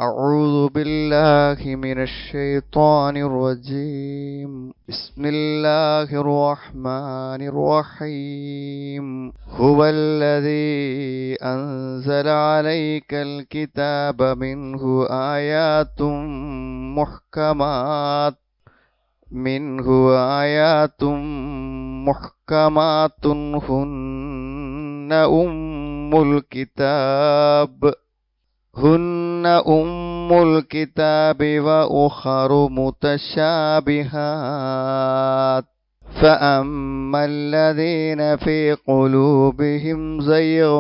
أعوذ بالله من الشيطان الرجيم. بسم الله الرحمن الرحيم. هو الذي أنزل عليك الكتاب منه آيات محكمات هن أم الكتاب وأخر متشابهات فأما الذين في قلوبهم زيغ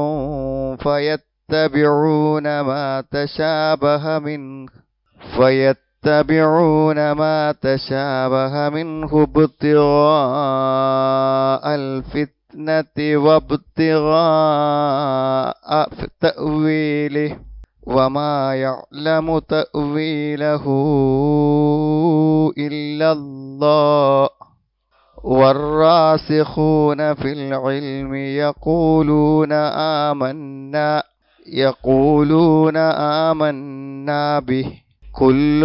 فيتبعون ما تشابه منه ابتغاء الفتنة وابتغاء تأويله وما يعلم تأويله إلا الله والراسخون في العلم يقولون آمنا به كل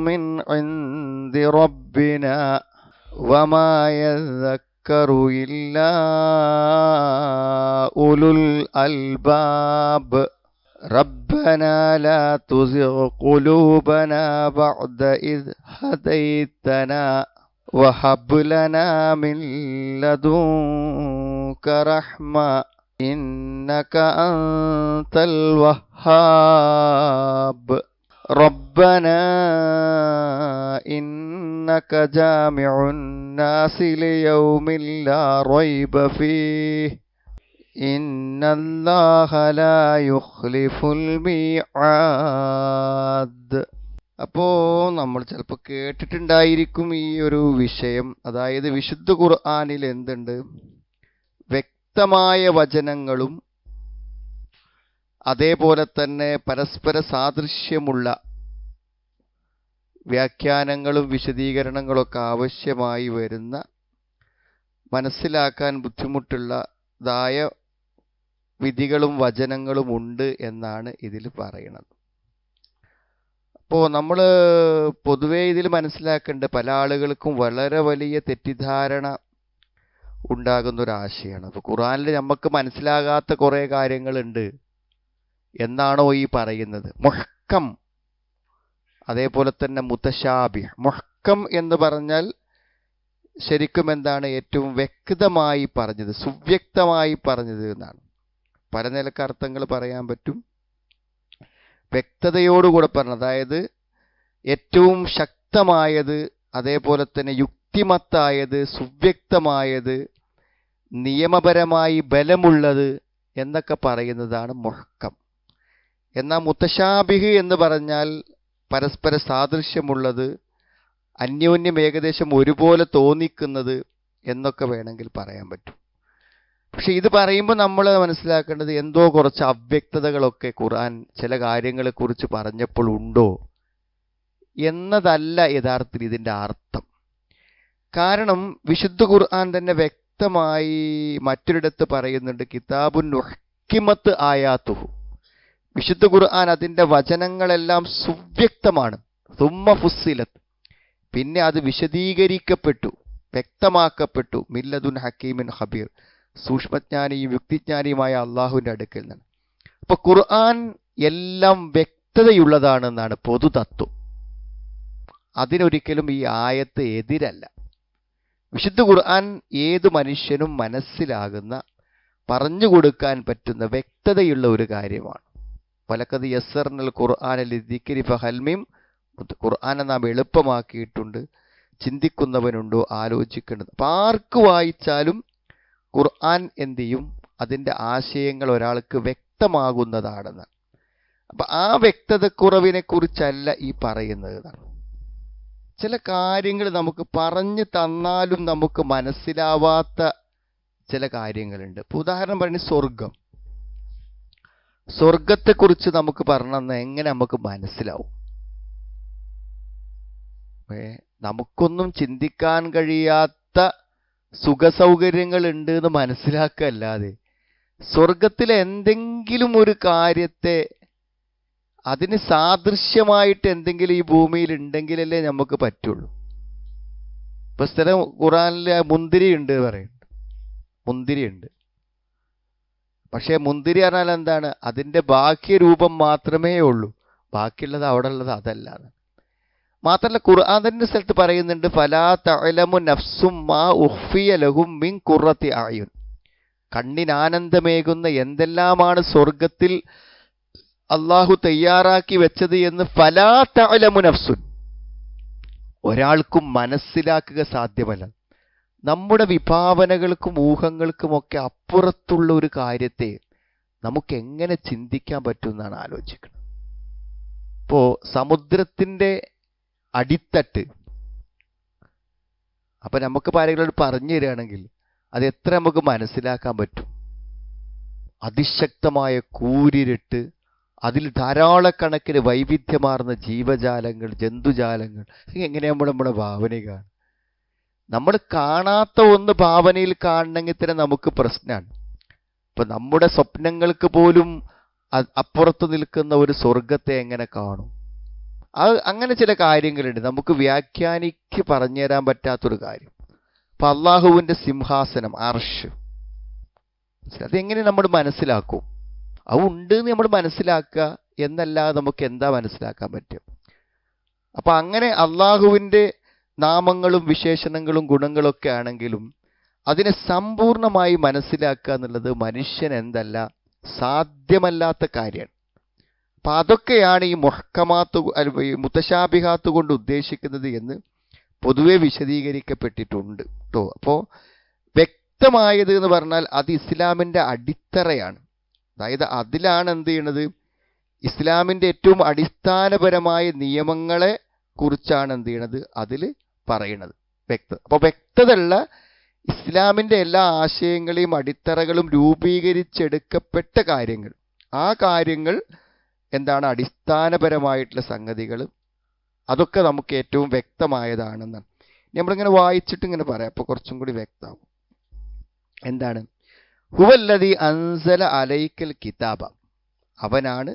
من عند ربنا وما يذكر إلا أولو الألباب ربنا لا تزغ قلوبنا بعد إذ هديتنا وهب لنا من لدنك رحمة إنك أنت الوهاب ربنا إنك جامع الناس ليوم لا ريب فيه إن الله لا يخلف الميعاد. അപ്പോൾ നമ്മൾ ചിലപ്പോൾ കേട്ടിട്ടുണ്ടായിരിക്കും ഈ ഒരു വിഷയം. അതായത് വിശുദ്ധ ഖുർആനിൽ എന്തുണ്ട്? വ്യക്തമായ വചനങ്ങളും അതേപോലെ തന്നെ പരസ്പര സാദൃശ്യമുള്ള വ്യാഖ്യാനങ്ങളും വിശദീകരണങ്ങളൊക്കെ ആവശ്യമായി വരുന്ന, മനസ്സിലാക്കാൻ ബുദ്ധിമുട്ടുള്ളതായ വിധികളും വചനങ്ങളും ഉണ്ട് എന്നാണ് ഇതിൽ പറയുന്നത്. അപ്പോൾ നമ്മൾ പൊതുവേ ഇതിൽ മനസ്സിലാക്കേണ്ട, പല ആളുകൾക്കും വളരെ വലിയ തെറ്റിദ്ധാരണ ഉണ്ടാകുന്നൊരാശയമാണ്. അപ്പോൾ ഖുർആനിൽ നമുക്ക് മനസ്സിലാകാത്ത കുറേ കാര്യങ്ങളുണ്ട് എന്നാണോ ഈ പറയുന്നത്? മുഹ്കം, അതേപോലെ തന്നെ മുതശാബിഹ്. മുഹ്കം എന്ന് പറഞ്ഞാൽ ശരിക്കും എന്താണ്? ഏറ്റവും വ്യക്തമായി പറഞ്ഞത്, സുവ്യക്തമായി പറഞ്ഞത് എന്നാണ്. പല നിലക്ക് അർത്ഥങ്ങൾ പറയാൻ പറ്റും. വ്യക്തതയോടുകൂടെ പറഞ്ഞത്, അതായത് ഏറ്റവും ശക്തമായത്, അതേപോലെ തന്നെ യുക്തിമത്തായത്, സുവ്യക്തമായത്, നിയമപരമായി ബലമുള്ളത് എന്നൊക്കെ പറയുന്നതാണ് മുഹ്കം. എന്നാൽ മുതശാബിഹ് എന്ന് പറഞ്ഞാൽ പരസ്പര സാദൃശ്യമുള്ളത്, അന്യോന്യം ഏകദേശം ഒരുപോലെ തോന്നിക്കുന്നത് എന്നൊക്കെ വേണമെങ്കിൽ പറയാൻ പറ്റും. പക്ഷെ ഇത് പറയുമ്പോൾ നമ്മൾ മനസ്സിലാക്കേണ്ടത്, എന്തോ കുറച്ച് അവ്യക്തതകളൊക്കെ ഖുർആൻ ചില കാര്യങ്ങളെക്കുറിച്ച് പറഞ്ഞപ്പോൾ ഉണ്ടോ എന്നതല്ല യഥാർത്ഥത്തിൽ ഇതിൻ്റെ അർത്ഥം. കാരണം വിശുദ്ധ ഖുർആൻ തന്നെ വ്യക്തമായി മറ്റൊരിടത്ത് പറയുന്നുണ്ട്, കിതാബുൻ ഉഹ്കിമത്ത് ആയാതുഹു. വിശുദ്ധ ഖുർആൻ അതിൻ്റെ വചനങ്ങളെല്ലാം സുവ്യക്തമാണ്. സുമ്മ ഫുസ്സിലത്ത്, പിന്നെ അത് വിശദീകരിക്കപ്പെട്ടു, വ്യക്തമാക്കപ്പെട്ടു. മില്ലദുൻ ഹക്കീമിൻ ഖബീർ, സൂക്ഷ്മജ്ഞാനിയും യുക്തിജ്ഞാനിയുമായ അള്ളാഹുവിൻ്റെ അടുക്കൽ നിന്നാണ്. അപ്പോൾ ഖുർആൻ എല്ലാം വ്യക്തതയുള്ളതാണെന്നാണ് പൊതുതത്വം. അതിനൊരിക്കലും ഈ ആയത്ത് എതിരല്ല. വിശുദ്ധ ഖുർആൻ ഏതു മനുഷ്യനും മനസ്സിലാകുന്ന, പറഞ്ഞു കൊടുക്കാൻ പറ്റുന്ന വ്യക്തതയുള്ള ഒരു കാര്യമാണ്. വലഖദ് യസ്സർനൽ ഖുർആന ലിദ്ദിക്രി ഫഹൽ മിൻ മുദ്ദക്കിർ. ഖുർആനെ നാം എളുപ്പമാക്കിയിട്ടുണ്ട്, ചിന്തിക്കുന്നവനുണ്ടോ, ആലോചിക്കേണ്ടത്. അപ്പം ആർക്ക് വായിച്ചാലും ഖുർആൻ എന്ത് ചെയ്യും? അതിൻ്റെ ആശയങ്ങൾ ഒരാൾക്ക് വ്യക്തമാകുന്നതാണെന്ന്. അപ്പം ആ വ്യക്തതക്കുറവിനെ കുറിച്ചല്ല ഈ പറയുന്നത്. ചില കാര്യങ്ങൾ നമുക്ക് പറഞ്ഞു തന്നാലും നമുക്ക് മനസ്സിലാവാത്ത ചില കാര്യങ്ങളുണ്ട്. ഇപ്പോൾ ഉദാഹരണം പറയുന്നത് സ്വർഗത്തെക്കുറിച്ച് നമുക്ക് പറഞ്ഞെന്ന് എങ്ങനെ നമുക്ക് മനസ്സിലാവും? നമുക്കൊന്നും ചിന്തിക്കാൻ കഴിയാത്ത സുഖസൗകര്യങ്ങൾ ഉണ്ട് എന്ന് മനസ്സിലാക്കല്ലാതെ സ്വർഗത്തിലെ എന്തെങ്കിലും ഒരു കാര്യത്തെ അതിന് സാദൃശ്യമായിട്ട് എന്തെങ്കിലും ഈ ഭൂമിയിൽ ഉണ്ടെങ്കിലല്ലേ നമുക്ക് പറ്റുള്ളൂ. ഇപ്പൊ സ്ഥലം ഖുറാനിൽ മുന്തിരി ഉണ്ട് പറയുന്നുണ്ട്, മുന്തിരിയുണ്ട്. പക്ഷേ മുന്തിരി പറഞ്ഞാൽ എന്താണ്? അതിൻ്റെ ബാഹ്യ രൂപം മാത്രമേ ഉള്ളൂ, ബാക്കിയുള്ളത് അവിടെ ഉള്ളത് അതല്ല. മാത്രമല്ല ഖുർആൻ തന്നെ സ്ഥലത്ത് പറയുന്നുണ്ട്, ഫലാ തഅലമു നഫ്സും മാ ഉഖ്ഫിയ ലഹും മിൻ ഖുറത്തി അയുൻ. കണ്ണിനാനന്ദമേകുന്ന എന്തെല്ലാമാണ് സ്വർഗത്തിൽ അള്ളാഹു തയ്യാറാക്കി വെച്ചത് എന്ന് ഫലാ തഅലമു നഫ്സുൻ, ഒരാൾക്കും മനസ്സിലാക്കുക സാധ്യമല്ല. നമ്മുടെ വിഭാവനകൾക്കും ഊഹങ്ങൾക്കുമൊക്കെ അപ്പുറത്തുള്ള ഒരു കാര്യത്തെ നമുക്ക് എങ്ങനെ ചിന്തിക്കാൻ പറ്റും എന്നാണ് ആലോചിക്കുന്നത്. ഇപ്പോ സമുദ്രത്തിൻ്റെ അടിത്തട്ട് അപ്പൊ നമുക്ക് ആരെങ്കിലും പറഞ്ഞു തരികയാണെങ്കിൽ അത് എത്ര നമുക്ക് മനസ്സിലാക്കാൻ പറ്റും? അതിശക്തമായ കൂരിരുട്ട്, അതിൽ ധാരാളക്കണക്കിന് വൈവിധ്യമാർന്ന ജീവജാലങ്ങൾ, ജന്തുജാലങ്ങൾ. എങ്ങനെ നമ്മുടെ ഭാവനയാണ്? നമ്മൾ കാണാത്ത ഒന്ന് ഭാവനയിൽ കാണണമെങ്കിൽ തന്നെ നമുക്ക് പ്രശ്നമാണ്. ഇപ്പൊ നമ്മുടെ സ്വപ്നങ്ങൾക്ക് പോലും അപ്പുറത്ത് നിൽക്കുന്ന ഒരു സ്വർഗത്തെ എങ്ങനെ കാണും? അങ്ങനെ ചില കാര്യങ്ങളുണ്ട് നമുക്ക് വ്യാഖ്യാനിക്ക് പറഞ്ഞു തരാൻ പറ്റാത്തൊരു കാര്യം. അപ്പൊ അള്ളാഹുവിന്റെ സിംഹാസനം, അർശ്, അതെങ്ങനെ നമ്മൾ മനസ്സിലാക്കും? അത് ഉണ്ട് എന്ന് നമ്മൾ മനസ്സിലാക്കുക എന്നല്ലാതെ നമുക്ക് എന്താ മനസ്സിലാക്കാൻ പറ്റും? അപ്പൊ അങ്ങനെ അള്ളാഹുവിൻ്റെ നാമങ്ങളും വിശേഷണങ്ങളും ഗുണങ്ങളൊക്കെ ആണെങ്കിലും അതിനെ സമ്പൂർണമായി മനസ്സിലാക്കുക എന്നുള്ളത് മനുഷ്യൻ എന്തല്ല, സാധ്യമല്ലാത്ത കാര്യമാണ്. അപ്പൊ അതൊക്കെയാണ് ഈ മുഹ്കമാത്ത് മുതശാബിഹാത്ത് കൊണ്ട് ഉദ്ദേശിക്കുന്നത് എന്ന് പൊതുവെ വിശദീകരിക്കപ്പെട്ടിട്ടുണ്ട് കേട്ടോ. അപ്പോൾ വ്യക്തമായത് എന്ന് പറഞ്ഞാൽ അത് ഇസ്ലാമിൻ്റെ അടിത്തറയാണ്. അതായത് അതിലാണ് എന്ത് ചെയ്യണത്? ഇസ്ലാമിൻ്റെ ഏറ്റവും അടിസ്ഥാനപരമായ നിയമങ്ങളെ കുറിച്ചാണ് എന്ത് ചെയ്യണത്? അതിൽ പറയണത് വ്യക്തത. അപ്പോൾ വ്യക്തതയുള്ള ഇസ്ലാമിൻ്റെ എല്ലാ ആശയങ്ങളെയും അടിത്തറകളും രൂപീകരിച്ചെടുക്കപ്പെട്ട കാര്യങ്ങൾ, ആ കാര്യങ്ങൾ എന്താണ്? അടിസ്ഥാനപരമായിട്ടുള്ള സംഗതികൾ, അതൊക്കെ നമുക്ക് ഏറ്റവും വ്യക്തമായതാണെന്നാണ്. നമ്മളിങ്ങനെ വായിച്ചിട്ട് ഇങ്ങനെ പറയാം, അപ്പോൾ കുറച്ചും കൂടി വ്യക്തമാവും. എന്താണ്? ഹുവല്ലദീ അൻസല അലൈക്കൽ കിതാബ, അവനാണ്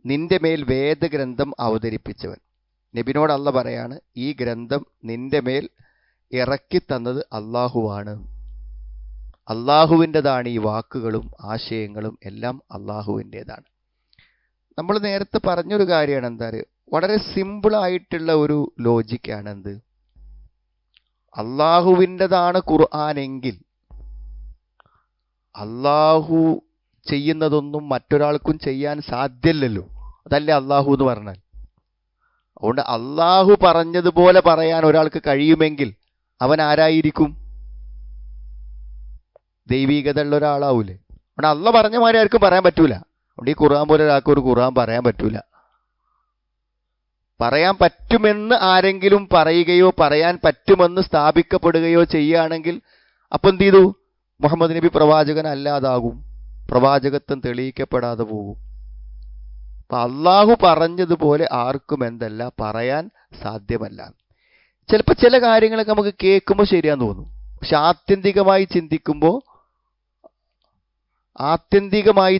നിന്റെ മേൽ വേദഗ്രന്ഥം അവതരിപ്പിച്ചവൻ. നബിനോട് അള്ളാഹ് പറയാണ്, ഈ ഗ്രന്ഥം നിന്റെ മേൽ ഇറക്കി തന്നത് അള്ളാഹുവാണ്. അള്ളാഹുവിൻ്റെതാണ് ഈ വാക്കുകളും ആശയങ്ങളും എല്ലാം അള്ളാഹുവിൻ്റെതാണ്. നമ്മൾ നേരത്തെ പറഞ്ഞൊരു കാര്യമാണ്, എന്താ പറയുക, വളരെ സിമ്പിളായിട്ടുള്ള ഒരു ലോജിക്കാണ്. എന്ത്? അള്ളാഹുവിൻ്റെതാണ് ഖുർആനെങ്കിൽ അള്ളാഹു ചെയ്യുന്നതൊന്നും മറ്റൊരാൾക്കും ചെയ്യാൻ സാധ്യമല്ലല്ലോ. അതല്ലേ അള്ളാഹു എന്ന് പറഞ്ഞാൽ. അതുകൊണ്ട് അള്ളാഹു പറഞ്ഞതുപോലെ പറയാൻ ഒരാൾക്ക് കഴിയുമെങ്കിൽ അവൻ ആരായിരിക്കും? ദൈവികത ഉള്ള ഒരാളാവൂലേ? അവിടെ അള്ളാഹ് പറഞ്ഞ മാതിരി ആർക്കും പറയാൻ പറ്റൂല. അതുകൊണ്ട് ഈ ഖുർആൻ പോലെ ഒരാൾക്ക് ഒരു ഖുർആൻ പറയാൻ പറ്റൂല. പറയാൻ പറ്റുമെന്ന് ആരെങ്കിലും പറയുകയോ പറയാൻ പറ്റുമെന്ന് സ്ഥാപിക്കപ്പെടുകയോ ചെയ്യുകയാണെങ്കിൽ അപ്പം എന്ത് ചെയ്തു? മുഹമ്മദ് നബി പ്രവാചകൻ അല്ലാതാകും, പ്രവാചകത്വം തെളിയിക്കപ്പെടാതെ പോകും. അപ്പൊ അള്ളാഹു പറഞ്ഞതുപോലെ ആർക്കും എന്തല്ല പറയാൻ സാധ്യമല്ല. ചിലപ്പോൾ ചില കാര്യങ്ങളൊക്കെ നമുക്ക് കേൾക്കുമ്പോൾ ശരിയാന്ന് തോന്നും, പക്ഷെ ആത്യന്തികമായി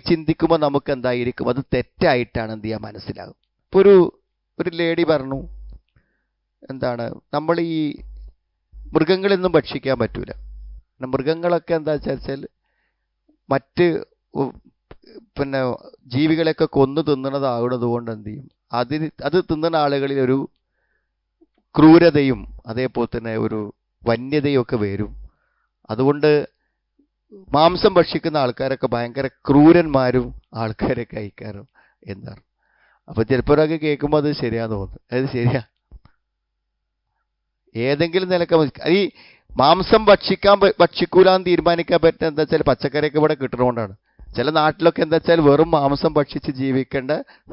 ചിന്തിക്കുമ്പോൾ നമുക്ക് എന്തായിരിക്കും? അത് തെറ്റായിട്ടാണ് എന്ത് ചെയ്യാൻ മനസ്സിലാകും. ഇപ്പോൾ ഒരു ലേഡി പറഞ്ഞു, എന്താണ്, നമ്മൾ ഈ മൃഗങ്ങളൊന്നും ഭക്ഷിക്കാൻ പറ്റൂല. മൃഗങ്ങളൊക്കെ എന്താ വെച്ചാൽ മറ്റ് ജീവികളെയൊക്കെ കൊന്നു തിന്നണതാകുന്നത് കൊണ്ട് എന്ത് ചെയ്യും? അത് തിന്നുന്ന ആളുകളിൽ ഒരു ക്രൂരതയും അതേപോലെ തന്നെ ഒരു വന്യതയും ഒക്കെ വരും. അതുകൊണ്ട് മാംസം ഭക്ഷിക്കുന്ന ആൾക്കാരൊക്കെ ഭയങ്കര ക്രൂരന്മാരും ആൾക്കാരൊക്കെ അയക്കാരും എന്താണ്. അപ്പൊ ചിലപ്പോഴൊക്കെ കേൾക്കുമ്പോൾ അത് ശരിയാന്ന് തോന്നുന്നു. അത് ശരിയാ, ഏതെങ്കിലും നിലക്ക് ഈ മാംസം ഭക്ഷിക്കൂലാന്ന് തീരുമാനിക്കാൻ പറ്റുന്ന എന്താ വെച്ചാൽ പച്ചക്കറിയൊക്കെ ഇവിടെ കിട്ടുന്നതുകൊണ്ടാണ്. ചില നാട്ടിലൊക്കെ എന്താ വെച്ചാൽ വെറും മാംസം ഭക്ഷിച്ച് ജീവിക്കേണ്ട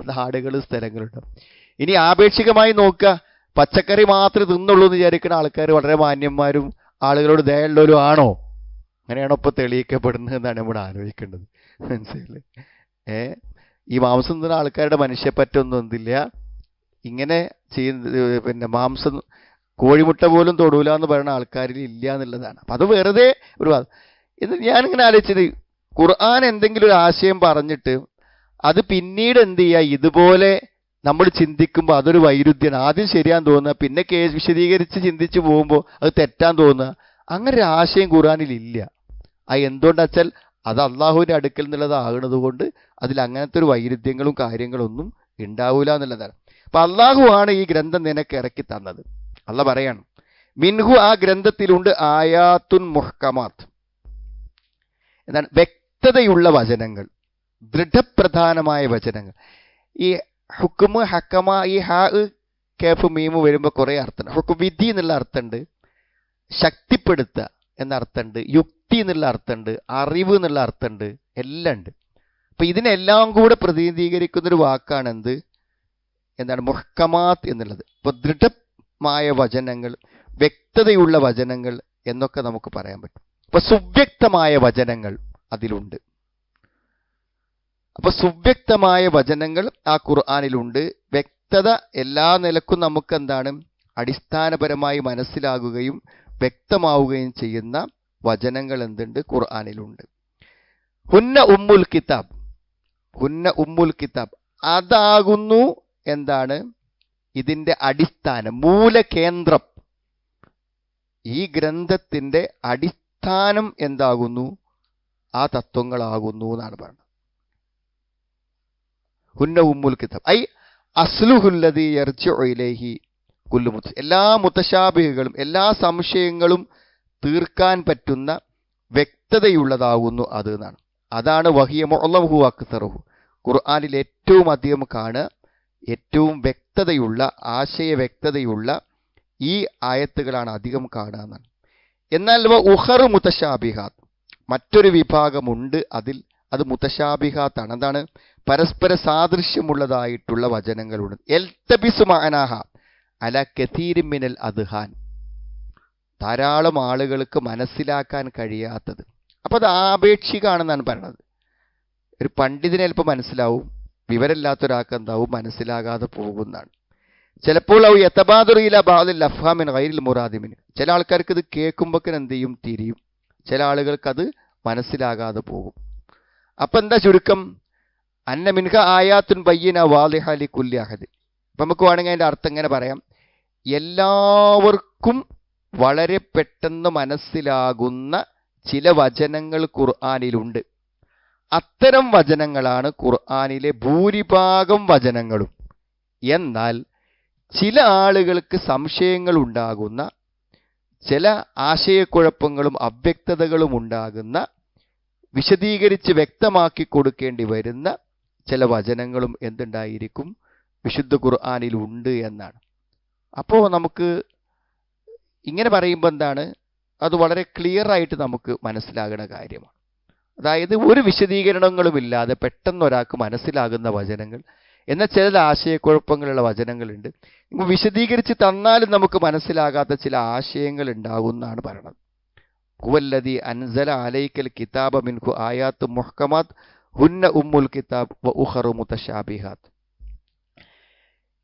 നാടുകൾ, സ്ഥലങ്ങളുണ്ട്. ഇനി ആപേക്ഷികമായി നോക്കുക, പച്ചക്കറി മാത്രമേ തിന്നുള്ളൂ എന്ന് വിചാരിക്കുന്ന ആൾക്കാർ വളരെ മാന്യന്മാരും ആളുകളോട് ദയുള്ളവരും ആണോ? അങ്ങനെയാണോ ഇപ്പൊ തെളിയിക്കപ്പെടുന്നത് എന്നാണ് നമ്മൾ ആലോചിക്കേണ്ടത്. മനസ്സിലായില്ലേ? ഈ മാംസം തിന്നുന്ന ആൾക്കാരുടെ മനുഷ്യപ്പറ്റൊന്നും എന്തില്ല, ഇങ്ങനെ ചെയ്യുന്ന മാംസം കോഴിമുട്ട പോലും തൊടൂല എന്ന് പറയുന്ന ആൾക്കാരിൽ ഇല്ല എന്നുള്ളതാണ്. അപ്പം അത് വെറുതെ ഒരു ഇത് ഞാനിങ്ങനെ ആലോചിച്ചത്, ഖുർആൻ എന്തെങ്കിലും ഒരു ആശയം പറഞ്ഞിട്ട് അത് പിന്നീട് എന്ത് ചെയ്യുക, ഇതുപോലെ നമ്മൾ ചിന്തിക്കുമ്പോൾ അതൊരു വൈരുദ്ധ്യമാണ്. ആദ്യം ശരിയാന്ന് തോന്നുക, പിന്നെ വിശദീകരിച്ച് ചിന്തിച്ച് പോകുമ്പോൾ അത് തെറ്റാൻ തോന്നുക. അങ്ങനെ ഒരു ആശയം ഖുർആനിൽ ഇല്ല. അത് എന്തുകൊണ്ടാ വെച്ചാൽ അത് അള്ളാഹുവിൻ്റെ അടുക്കൽ നിന്നുള്ളതാകുന്നത് കൊണ്ട് അതിൽ അങ്ങനത്തെ ഒരു വൈരുദ്ധ്യങ്ങളും കാര്യങ്ങളൊന്നും ഉണ്ടാവില്ല എന്നുള്ളതാണ്. അപ്പൊ അള്ളാഹുവാണ് ഈ ഗ്രന്ഥം നിനക്ക് ഇറക്കി തന്നത്. അള്ളാഹ് പറയാണ്, മിൻഹു, ആ ഗ്രന്ഥത്തിലുണ്ട് ആയാത്തുൻ മുഹ്കമാത്ത്, എന്താണ്, വ്യക്തതയുള്ള വചനങ്ങൾ, ദൃഢപ്രധാനമായ വചനങ്ങൾ. ഈ ഹുക്കുമ്, ഹക്കമ, ഈ ഹാ കേഫ് മീമ് വരുമ്പോൾ കുറേ അർത്ഥമുണ്ട്. ഹുക്കും വിധി എന്നുള്ള അർത്ഥമുണ്ട്, ശക്തിപ്പെടുത്തുക എന്ന അർത്ഥമുണ്ട്, യുക്തി എന്നുള്ള അർത്ഥമുണ്ട്, അറിവ് എന്നുള്ള അർത്ഥമുണ്ട്, എല്ലാം ഉണ്ട്. അപ്പൊ ഇതിനെല്ലാം കൂടെ പ്രതിനിധീകരിക്കുന്നൊരു വാക്കാണ് എന്താണ് മുഹ്കമാത്ത് എന്നുള്ളത്. ഇപ്പൊ ദൃഢമായ വചനങ്ങൾ, വ്യക്തതയുള്ള വചനങ്ങൾ എന്നൊക്കെ നമുക്ക് പറയാൻ പറ്റും. അപ്പൊ സുവ്യക്തമായ വചനങ്ങൾ അതിലുണ്ട്. അപ്പൊ സുവ്യക്തമായ വചനങ്ങൾ ആ ഖുർആനിലുണ്ട്. വ്യക്തത എല്ലാ നിലക്കും നമുക്ക് എന്താണ് അടിസ്ഥാനപരമായി മനസ്സിലാകുകയും വ്യക്തമാവുകയും ചെയ്യുന്ന വചനങ്ങൾ എന്തുണ്ട്, ഖുർആനിലുണ്ട്. ഹുന്ന ഉമ്മുൽ കിതാബ്, ഹുന്ന ഉമ്മുൽ കിതാബ്, അതാകുന്നു എന്താണ് ഇതിന്റെ അടിസ്ഥാനം, മൂലകേന്ദ്രം. ഈ ഗ്രന്ഥത്തിന്റെ അടിസ്ഥാനം എന്താകുന്നു, ആ തത്വങ്ങളാകുന്നു എന്നാണ് പറയുന്നത്. ഹുന്ന ഉമ്മുൽ കിതാബ് ഐ അസ്ലുഹുല്ലദീ യർജിഉ ഇലൈഹി കുല്ലു മുത്ത, എല്ലാ മുതശാബിഹുകളും എല്ലാ സംശയങ്ങളും തീർക്കാൻ പറ്റുന്ന വ്യക്തതയുള്ളതാകുന്നു അത് എന്നാണ്. അതാണ് വഹിയ മുഅല്ലഹു അക്സറുഹു, ഖുർആനിൽ ഏറ്റവും അധികം കാണുക, ഏറ്റവും വ്യക്തതയുള്ള, ആശയ വ്യക്തതയുള്ള ഈ ആയത്തുകളാണ് അധികം കാണുക എന്നാണ്. എന്നാൽ ഉഖറു മുതശാബിഹാത്ത്, മറ്റൊരു വിഭാഗമുണ്ട് അതിൽ, അത് മുതശാബിഹാത്താണ്. എന്താണ്, പരസ്പര സാദൃശ്യമുള്ളതായിട്ടുള്ള വചനങ്ങളുണ്ട്. എൽതബിസു മഅനാഹ അല കസീരിൻ മിനൽ അദ്ഹാൻ, ധാരാളം ആളുകൾക്ക് മനസ്സിലാക്കാൻ കഴിയാത്തത്. അപ്പൊ അത് ആപേക്ഷികാണെന്നാണ് പറയുന്നത്. ഒരു പണ്ഡിതന് ചിലപ്പോൾ മനസ്സിലാവും, വിവരമില്ലാത്തൊരാൾക്ക് എന്താവും മനസ്സിലാകാതെ പോകുന്നതാണ്. ചിലപ്പോൾ ഔ യതബാദുറു ബഅദിൽ അഫ്ഹാമിൻ ഗൈറിൽ മുറാദിമിൻ, ചില ആൾക്കാർക്ക് ഇത് കേൾക്കുമ്പോൾ എന്ത് ചെയ്യും, തിരിയും. ചില ആളുകൾക്ക് അത് മനസ്സിലാകാതെ പോകും. അപ്പൊ എന്താ ചുരുക്കം, അന്ന മിൻഹ ആയാത്തുൻ ബയ്യിന വാളിഹ ലികുല്ലി അഹദ്. അപ്പൊ നമുക്ക് വേണമെങ്കിൽ അതിന്റെ അർത്ഥം ഇങ്ങനെ പറയാം, എല്ലാവർക്കും വളരെ പെട്ടെന്ന് മനസ്സിലാകുന്ന ചില വചനങ്ങൾ ഖുർആനിലുണ്ട്. അത്തരം വചനങ്ങളാണ് ഖുർആനിലെ ഭൂരിഭാഗം വചനങ്ങളും. എന്നാൽ ചില ആളുകൾക്ക് സംശയങ്ങൾ ഉണ്ടാകുന്ന, ചില ആശയക്കുഴപ്പങ്ങളും അവ്യക്തതകളും ഉണ്ടാകുന്ന, വിശദീകരിച്ച് വ്യക്തമാക്കി കൊടുക്കേണ്ടി വരുന്ന ചില വചനങ്ങളും എന്തുണ്ടായിരിക്കും, വിശുദ്ധ ഖുർആനിൽ ഉണ്ട് എന്നാണ്. അപ്പോൾ നമുക്ക് ഇങ്ങനെ പറയുമ്പോൾ എന്താണ്, അത് വളരെ ക്ലിയർ ആയിട്ട് നമുക്ക് മനസ്സിലാകുന്ന കാര്യമാണ്. അതായത് ഒരു വിശദീകരണങ്ങളുമില്ലാതെ പെട്ടെന്ന് ഒരാൾക്ക് മനസ്സിലാകുന്ന വചനങ്ങൾ, എന്നാൽ ചില ആശയക്കുഴപ്പങ്ങളുള്ള വചനങ്ങളുണ്ട്. വിശദീകരിച്ച് തന്നാലും നമുക്ക് മനസ്സിലാകാത്ത ചില ആശയങ്ങൾ ഉണ്ടാകുമെന്നാണ് പറയുന്നത്. ഹുവല്ലദീ അൻസല അലൈക്കൽ കിതാബ മിൻഹു ആയാത്തും മുഹ്കമാത്ത് ഹുന്ന ഉമ്മുൽ കിതാബ് വ ഉഖറു മുതശാബിഹാത്ത്.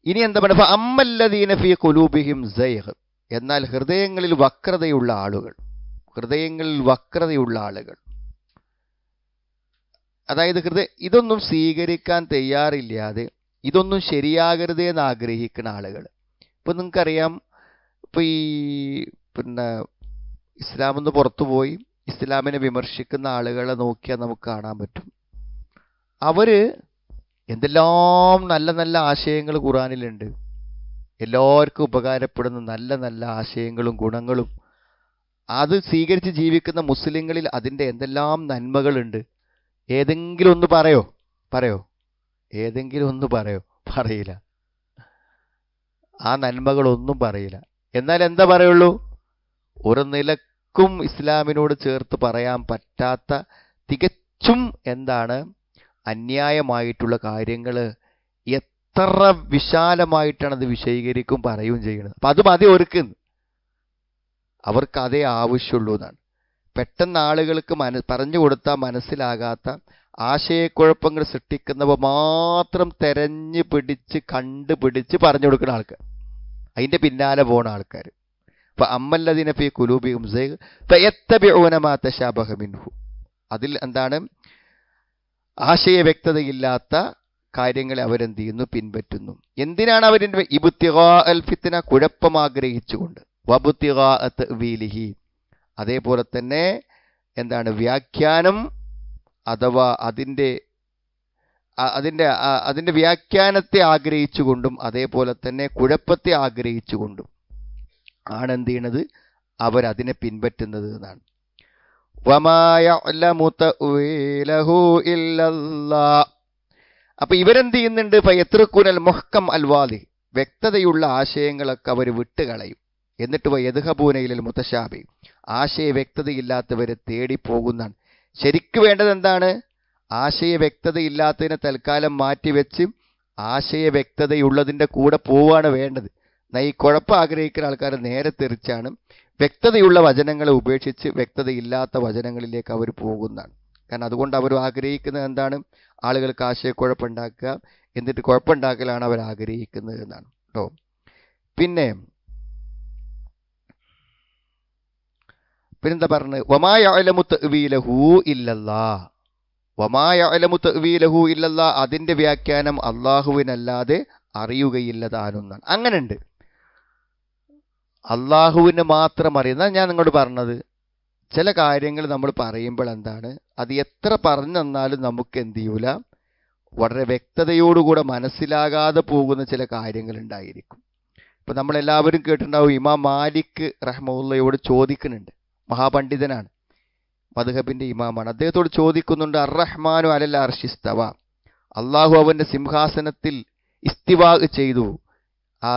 ഇനി എന്താ പറയുക, അമ്മല്ലദീന ഫീ ഖുലൂബിഹിം സൈഗ്, എന്നാൽ ഹൃദയങ്ങളിൽ വക്രതയുള്ള ആളുകൾ, ഹൃദയങ്ങളിൽ വക്രതയുള്ള ആളുകൾ, അതായത് ഇതൊന്നും സ്വീകരിക്കാൻ തയ്യാറില്ലാതെ, ഇതൊന്നും ശരിയാകരുതേ എന്ന് ആഗ്രഹിക്കുന്ന ആളുകൾ. ഇപ്പൊ നിങ്ങൾക്കറിയാം, ഇപ്പൊ ഈ ഇസ്ലാമെന്ന് പുറത്തുപോയി ഇസ്ലാമിനെ വിമർശിക്കുന്ന ആളുകളെ നോക്കിയാൽ നമുക്ക് കാണാൻ പറ്റും. അവര് എന്തെല്ലാം നല്ല നല്ല ആശയങ്ങൾ ഖുർആനിലുണ്ട്, എല്ലാവർക്കും ഉപകാരപ്പെടുന്ന നല്ല നല്ല ആശയങ്ങളും ഗുണങ്ങളും. അത് സ്വീകരിച്ച് ജീവിക്കുന്ന മുസ്ലിങ്ങളിൽ അതിൻ്റെ എന്തെല്ലാം നന്മകളുണ്ട്. ഏതെങ്കിലും ഒന്ന് പറയോ ഏതെങ്കിലും ഒന്ന് പറയില്ല. ആ നന്മകളൊന്നും പറയില്ല. എന്നാൽ എന്താ പറയുള്ളൂ, ഒരു നിലക്കും ഇസ്ലാമിനോട് ചേർത്ത് പറയാൻ പറ്റാത്ത, തികച്ചും എന്താണ് അന്യായമായിട്ടുള്ള കാര്യങ്ങൾ എത്ര വിശാലമായിട്ടാണ് അത് വിശദീകരിക്കും പറയുകയും ചെയ്യുന്നത്. അപ്പം അത് മതി അവർക്ക് അതേ ആവശ്യമുള്ളൂ എന്നാണ്. പെട്ടെന്ന് ആളുകൾക്ക് പറഞ്ഞു കൊടുത്താൽ മനസ്സിലാകാത്ത ആശയക്കുഴപ്പങ്ങൾ സൃഷ്ടിക്കുന്നവ മാത്രം തെരഞ്ഞു പിടിച്ച് കണ്ടുപിടിച്ച് പറഞ്ഞു കൊടുക്കുന്ന ആൾക്കാർ, അതിൻ്റെ പിന്നാലെ പോണ ആൾക്കാർ. അപ്പൊ അമ്മല്ലദീന ഫീ ഖുലൂബിഹിം സൈഗ് ഫയത്തബിഊന മാ തശാബഹ മിൻഹു, അതിൽ എന്താണ് ആശയ വ്യക്തതയില്ലാത്ത കാര്യങ്ങളെ അവരെന്ത് ചെയ്യുന്നു? പിൻപറ്റുന്നു. എന്തിനാണ് അവരിന്റെ ഇബ്തിഗാ അൽ ഫിത്ന, കുഴപ്പം ആഗ്രഹിച്ചുകൊണ്ട്, വബ്തിഗാ തഅ്വീലിഹി, അതേപോലെ തന്നെ എന്താണ് വ്യാഖ്യാനം, അഥവാ അതിന്റെ വ്യാഖ്യാനത്തെ ആഗ്രഹിച്ചുകൊണ്ടും അതേപോലെ തന്നെ കുഴപ്പത്തെ ആഗ്രഹിച്ചുകൊണ്ടും ആണ് എന്ത് ചെയ്യണത്? അവരതിനെ പിൻപറ്റുന്നത് എന്നാണ്. വമാ യഅലമു തഅ്വീലഹു ഇല്ലല്ലാഹ്. അപ്പൊ ഇവരെന്ത് ചെയ്യുന്നുണ്ട്? ഫയത്രുകുനൽ മുഹ്കം അൽ വാദിഹ്, വ്യക്തതയുള്ള ആശയങ്ങളൊക്കെ അവർ വിട്ടുകളയും. എന്നിട്ട് വയദ്ഹബൂന ഇലൽ മുതശാബിഹ്, ആശയ വ്യക്തതയില്ലാത്തവരെ തേടി പോകുന്നതാണ്. ശരിക്കു വേണ്ടത് എന്താണ്? ആശയ വ്യക്തതയില്ലാത്തതിനെ തൽക്കാലം മാറ്റിവെച്ച് ആശയ വ്യക്തതയുള്ളതിൻ്റെ കൂടെ പോവുകയാണ് വേണ്ടത്. എന്നാൽ ഈ കുഴപ്പം ആഗ്രഹിക്കുന്ന ആൾക്കാർ നേരെ തിരിച്ചാണ്, വ്യക്തതയുള്ള വചനങ്ങളെ ഉപേക്ഷിച്ച് വ്യക്തതയില്ലാത്ത വചനങ്ങളിലേക്ക് അവർ പോകുന്നതാണ്. കാരണം അതുകൊണ്ട് അവർ ആഗ്രഹിക്കുന്നത് എന്താണ്? ആളുകൾക്ക് ആശയക്കുഴപ്പമുണ്ടാക്കുക, എന്നിട്ട് കുഴപ്പമുണ്ടാക്കലാണ് അവർ ആഗ്രഹിക്കുന്നത് എന്നാണ് കേട്ടോ. പിന്നെന്താ പറഞ്ഞത്? വമാ യഅലമു തഅ്വീലഹു ഇല്ലല്ലാഹ്. വമാ യഅലമു തഅ്വീലഹു ഇല്ലല്ലാഹ്, അതിന്റെ വ്യാഖ്യാനം അള്ളാഹുവിനല്ലാതെ അറിയുകയില്ല താനൊന്നാണ്. അങ്ങനെയുണ്ട്, അള്ളാഹുവിന് മാത്രം അറിയുന്ന. ഞാൻ നിങ്ങളോട് പറഞ്ഞത്, ചില കാര്യങ്ങൾ നമ്മൾ പറയുമ്പോൾ എന്താണ്, അത് എത്ര പറഞ്ഞു തന്നാലും നമുക്ക് എന്ത് ചെയ്യൂല, വളരെ വ്യക്തതയോടുകൂടെ മനസ്സിലാകാതെ പോകുന്ന ചില കാര്യങ്ങൾ ഉണ്ടായിരിക്കും. ഇപ്പം നമ്മളെല്ലാവരും കേട്ടിട്ടുണ്ടാവും, ഇമാം മാലിക് റഹ്മത്തുള്ളാഹിയോട് ചോദിക്കുന്നുണ്ട്. മഹാപണ്ഡിതനാണ്, മദ്ഹബിന്റെ ഇമാമാണ്. അദ്ദേഹത്തോട് ചോദിക്കുന്നുണ്ട്, അർ-റഹ്മാനു അലൽ അർശി ഇസ്തവ, അള്ളാഹു അവന്റെ സിംഹാസനത്തിൽ ഇസ്തിവാ ചെയ്തു. ആ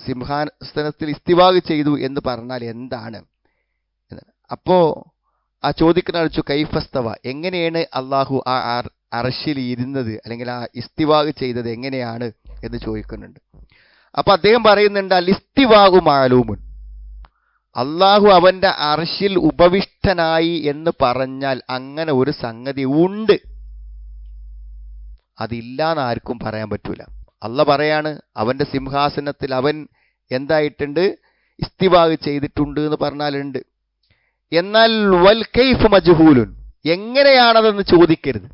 സിംഹാസനത്തിൽ ഇസ്തിവാ ചെയ്തു എന്ന് പറഞ്ഞാൽ എന്താണ്? അപ്പോ ആ ചോദിക്കുന്ന ആൾ കൈഫസ്തവ, എങ്ങനെയാണ് അള്ളാഹു ആ അർശിൽ ഇരുന്നത്, അല്ലെങ്കിൽ ആ ഇസ്തിവാ ചെയ്തത് എങ്ങനെയാണ് എന്ന് ചോദിക്കുന്നുണ്ട്. അപ്പൊ അദ്ദേഹം പറയുന്നുണ്ട്, അൽ ഇസ്തിവാഉ മാലൂമുൻ, അള്ളാഹു അവന്റെ അർശിൽ ഉപവിഷ്ടനായി എന്ന് പറഞ്ഞാൽ അങ്ങനെ ഒരു സംഗതി ഉണ്ട്, അതില്ലാന്ന് ആർക്കും പറയാൻ പറ്റൂല. അള്ളാഹ് പറയാണ്, അവന്റെ സിംഹാസനത്തിൽ അവൻ എന്തായിട്ടുണ്ട്? ഇസ്തിവാ ചെയ്തിട്ടുണ്ട് എന്ന് പറഞ്ഞാലുണ്ട്. എന്നാൽ വൽ കൈഫ് മജ്ഹൂലുൻ, എങ്ങനെയാണതെന്ന് ചോദിക്കരുത്.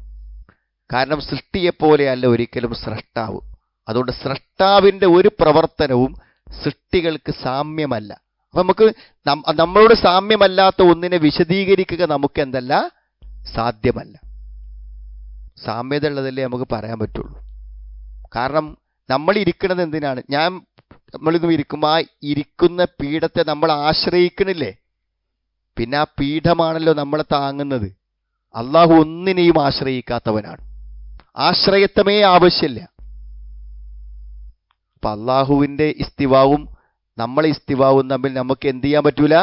കാരണം സൃഷ്ടിയെപ്പോലെയല്ല ഒരിക്കലും സ്രഷ്ടാവ്. അതുകൊണ്ട് സ്രഷ്ടാവിന്റെ ഒരു പ്രവർത്തനവും സൃഷ്ടികൾക്ക് സാമ്യമല്ല. അപ്പൊ നമുക്ക് നമ്മളോട് സാമ്യമല്ലാത്ത ഒന്നിനെ വിശദീകരിക്കുക നമുക്ക് എന്തല്ല, സാധ്യമല്ല. സാമ്യത ഉള്ളതല്ലേ നമുക്ക് പറയാൻ പറ്റുള്ളൂ. കാരണം നമ്മൾ ഇരിക്കുന്നത് എന്തിനാണ്? നമ്മളിത് ഇരിക്കുമ്പോൾ ആ ഇരിക്കുന്ന പീഠത്തെ നമ്മൾ ആശ്രയിക്കണില്ലേ? പിന്നെ ആ പീഠമാണല്ലോ നമ്മളെ താങ്ങുന്നത്. അള്ളാഹു ഒന്നിനെയും ആശ്രയിക്കാത്തവനാണ്, ആശ്രയത്വമേ ആവശ്യമില്ല. അപ്പൊ അള്ളാഹുവിന്റെ ഇസ്തിവാവും നമ്മളെ ഇസ്തിവാവും തമ്മിൽ നമുക്ക് എന്ത് ചെയ്യാൻ പറ്റൂല?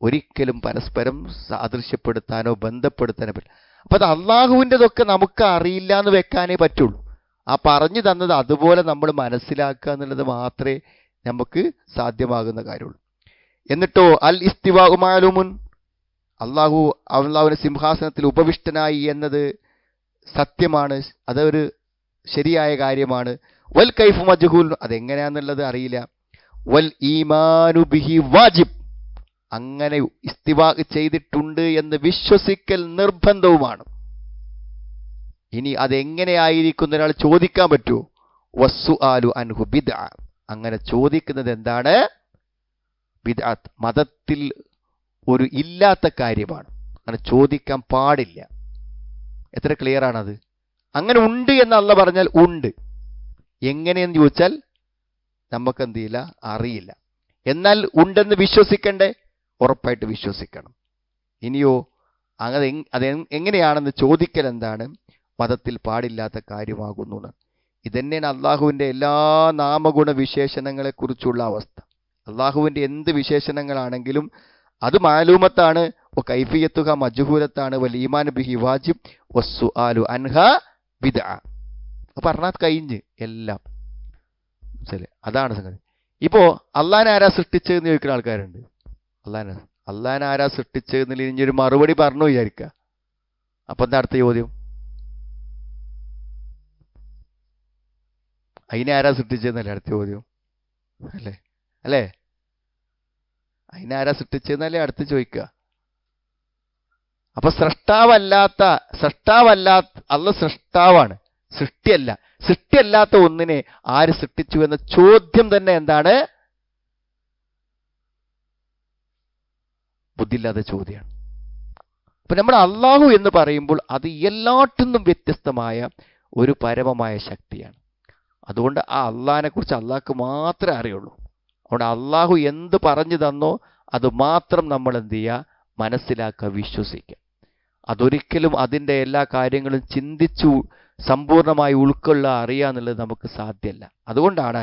ഒരിക്കലും പരസ്പരം സാദൃശ്യപ്പെടുത്താനോ ബന്ധപ്പെടുത്താനോ പറ്റില്ല. അപ്പൊ അത് അള്ളാഹുവിൻ്റെതൊക്കെ നമുക്ക് അറിയില്ല എന്ന് വെക്കാനേ പറ്റുള്ളൂ. ആ പറഞ്ഞു തന്നത് അതുപോലെ നമ്മൾ മനസ്സിലാക്കുക എന്നുള്ളത് മാത്രമേ നമുക്ക് സാധ്യമാകുന്ന കാര്യമുള്ളൂ. എന്നിട്ടോ അൽ ഇസ്തിവാഉ മാലൂമുൻ, അള്ളാഹുവിന്റെ സിംഹാസനത്തിൽ ഉപവിഷ്ടനായി എന്നത് സത്യമാണ്, അതൊരു ശരിയായ കാര്യമാണ്. വൽ കൈഫു മജ്ഹൂൽ, അതെങ്ങനെയാന്നുള്ളത് അറിയില്ല. വൽ ഈമാനു ബിഹി വാജിബ്, അങ്ങനെ ഇസ്തിവാ ചെയ്തിട്ടുണ്ട് എന്ന് വിശ്വസിക്കൽ നിർബന്ധവുമാണ്. ഇനി അതെങ്ങനെയായിരിക്കും ഒരാൾ ചോദിക്കാൻ പറ്റുമോ? വസ്സുആലു അൻഹു ബിദ്അ, അങ്ങനെ ചോദിക്കുന്നത് എന്താണ്? ബിദ്അത്ത്, മതത്തിൽ ഒരു ഇല്ലാത്ത കാര്യമാണ്, അങ്ങനെ ചോദിക്കാൻ പാടില്ല. എത്ര ക്ലിയർ ആണത്? അങ്ങനെ ഉണ്ട് എന്ന് അള്ളാഹ് പറഞ്ഞാൽ ഉണ്ട്, എങ്ങനെയെന്ന് ചോദിച്ചാൽ നമുക്ക് എന്ത് ചെയ്യില്ല, അറിയില്ല. എന്നാൽ ഉണ്ടെന്ന് വിശ്വസിക്കണ്ടേ? ഉറപ്പായിട്ട് വിശ്വസിക്കണം. ഇനിയോ അത് എങ്ങനെയാണെന്ന് ചോദിക്കൽ എന്താണ്? മതത്തിൽ പാടില്ലാത്ത കാര്യമാകുന്നു. ഇതന്നെയാണ് അള്ളാഹുവിൻ്റെ എല്ലാ നാമഗുണ വിശേഷണങ്ങളെക്കുറിച്ചുള്ള അവസ്ഥ. അള്ളാഹുവിൻ്റെ എന്ത് വിശേഷണങ്ങളാണെങ്കിലും അത് മാലൂമത്താണ്, കൈഫിയത്തുഹ മജ്ഹൂലത്താണ്, വൽ ഈമാൻ ബിഹി വാജിബ് വസ്സുആലു അൻഹ ബിദ്അ. പറഞ്ഞാൽ കഴിഞ്ഞ് എല്ലാം. അതാണ് സംഗതി. ഇപ്പോ അള്ളാഹിനെ ആരാ സൃഷ്ടിച്ചതെന്ന് ചോദിക്കുന്ന ആൾക്കാരുണ്ട്. അള്ളാഹിനെ ആരാ സൃഷ്ടിച്ചതെന്നില്ല ഇനിയൊരു മറുപടി പറഞ്ഞു വിചാരിക്കുക. അപ്പൊ എന്താ അടുത്ത ചോദ്യം? അതിനെ ആരാ സൃഷ്ടിച്ചതെന്നല്ലേ അടുത്ത ചോദ്യം, അല്ലേ? അതിനെ ആരാ സൃഷ്ടിച്ചതെന്നല്ലേ അടുത്ത് ചോദിക്കുക. അപ്പൊ സൃഷ്ടാവല്ലാത്ത അള്ള സൃഷ്ടാവാണ്, സൃഷ്ടിയല്ലാത്ത ഒന്നിനെ ആര് സൃഷ്ടിച്ചു എന്ന ചോദ്യം തന്നെ എന്താണ്? ബുദ്ധിയില്ലാത്ത ചോദ്യമാണ്. അപ്പൊ നമ്മൾ അള്ളാഹു എന്ന് പറയുമ്പോൾ അത് എല്ലാറ്റിനും വ്യത്യസ്തമായ ഒരു പരമമായ ശക്തിയാണ്. അതുകൊണ്ട് ആ അള്ളാഹിനെ കുറിച്ച് അള്ളാഹ്ക്ക് മാത്രമേ അറിയുള്ളൂ. അതുകൊണ്ട് അള്ളാഹു എന്ത് പറഞ്ഞു തന്നോ അത് മാത്രം നമ്മൾ എന്ത് ചെയ്യുക? മനസ്സിലാക്കുക, വിശ്വസിക്കുക. അതൊരിക്കലും അതിൻ്റെ എല്ലാ കാര്യങ്ങളും ചിന്തിച്ചു സമ്പൂർണമായി ഉൾക്കൊള്ളുക, അറിയുക എന്നുള്ളത് നമുക്ക് സാധ്യമല്ല. അതുകൊണ്ടാണ്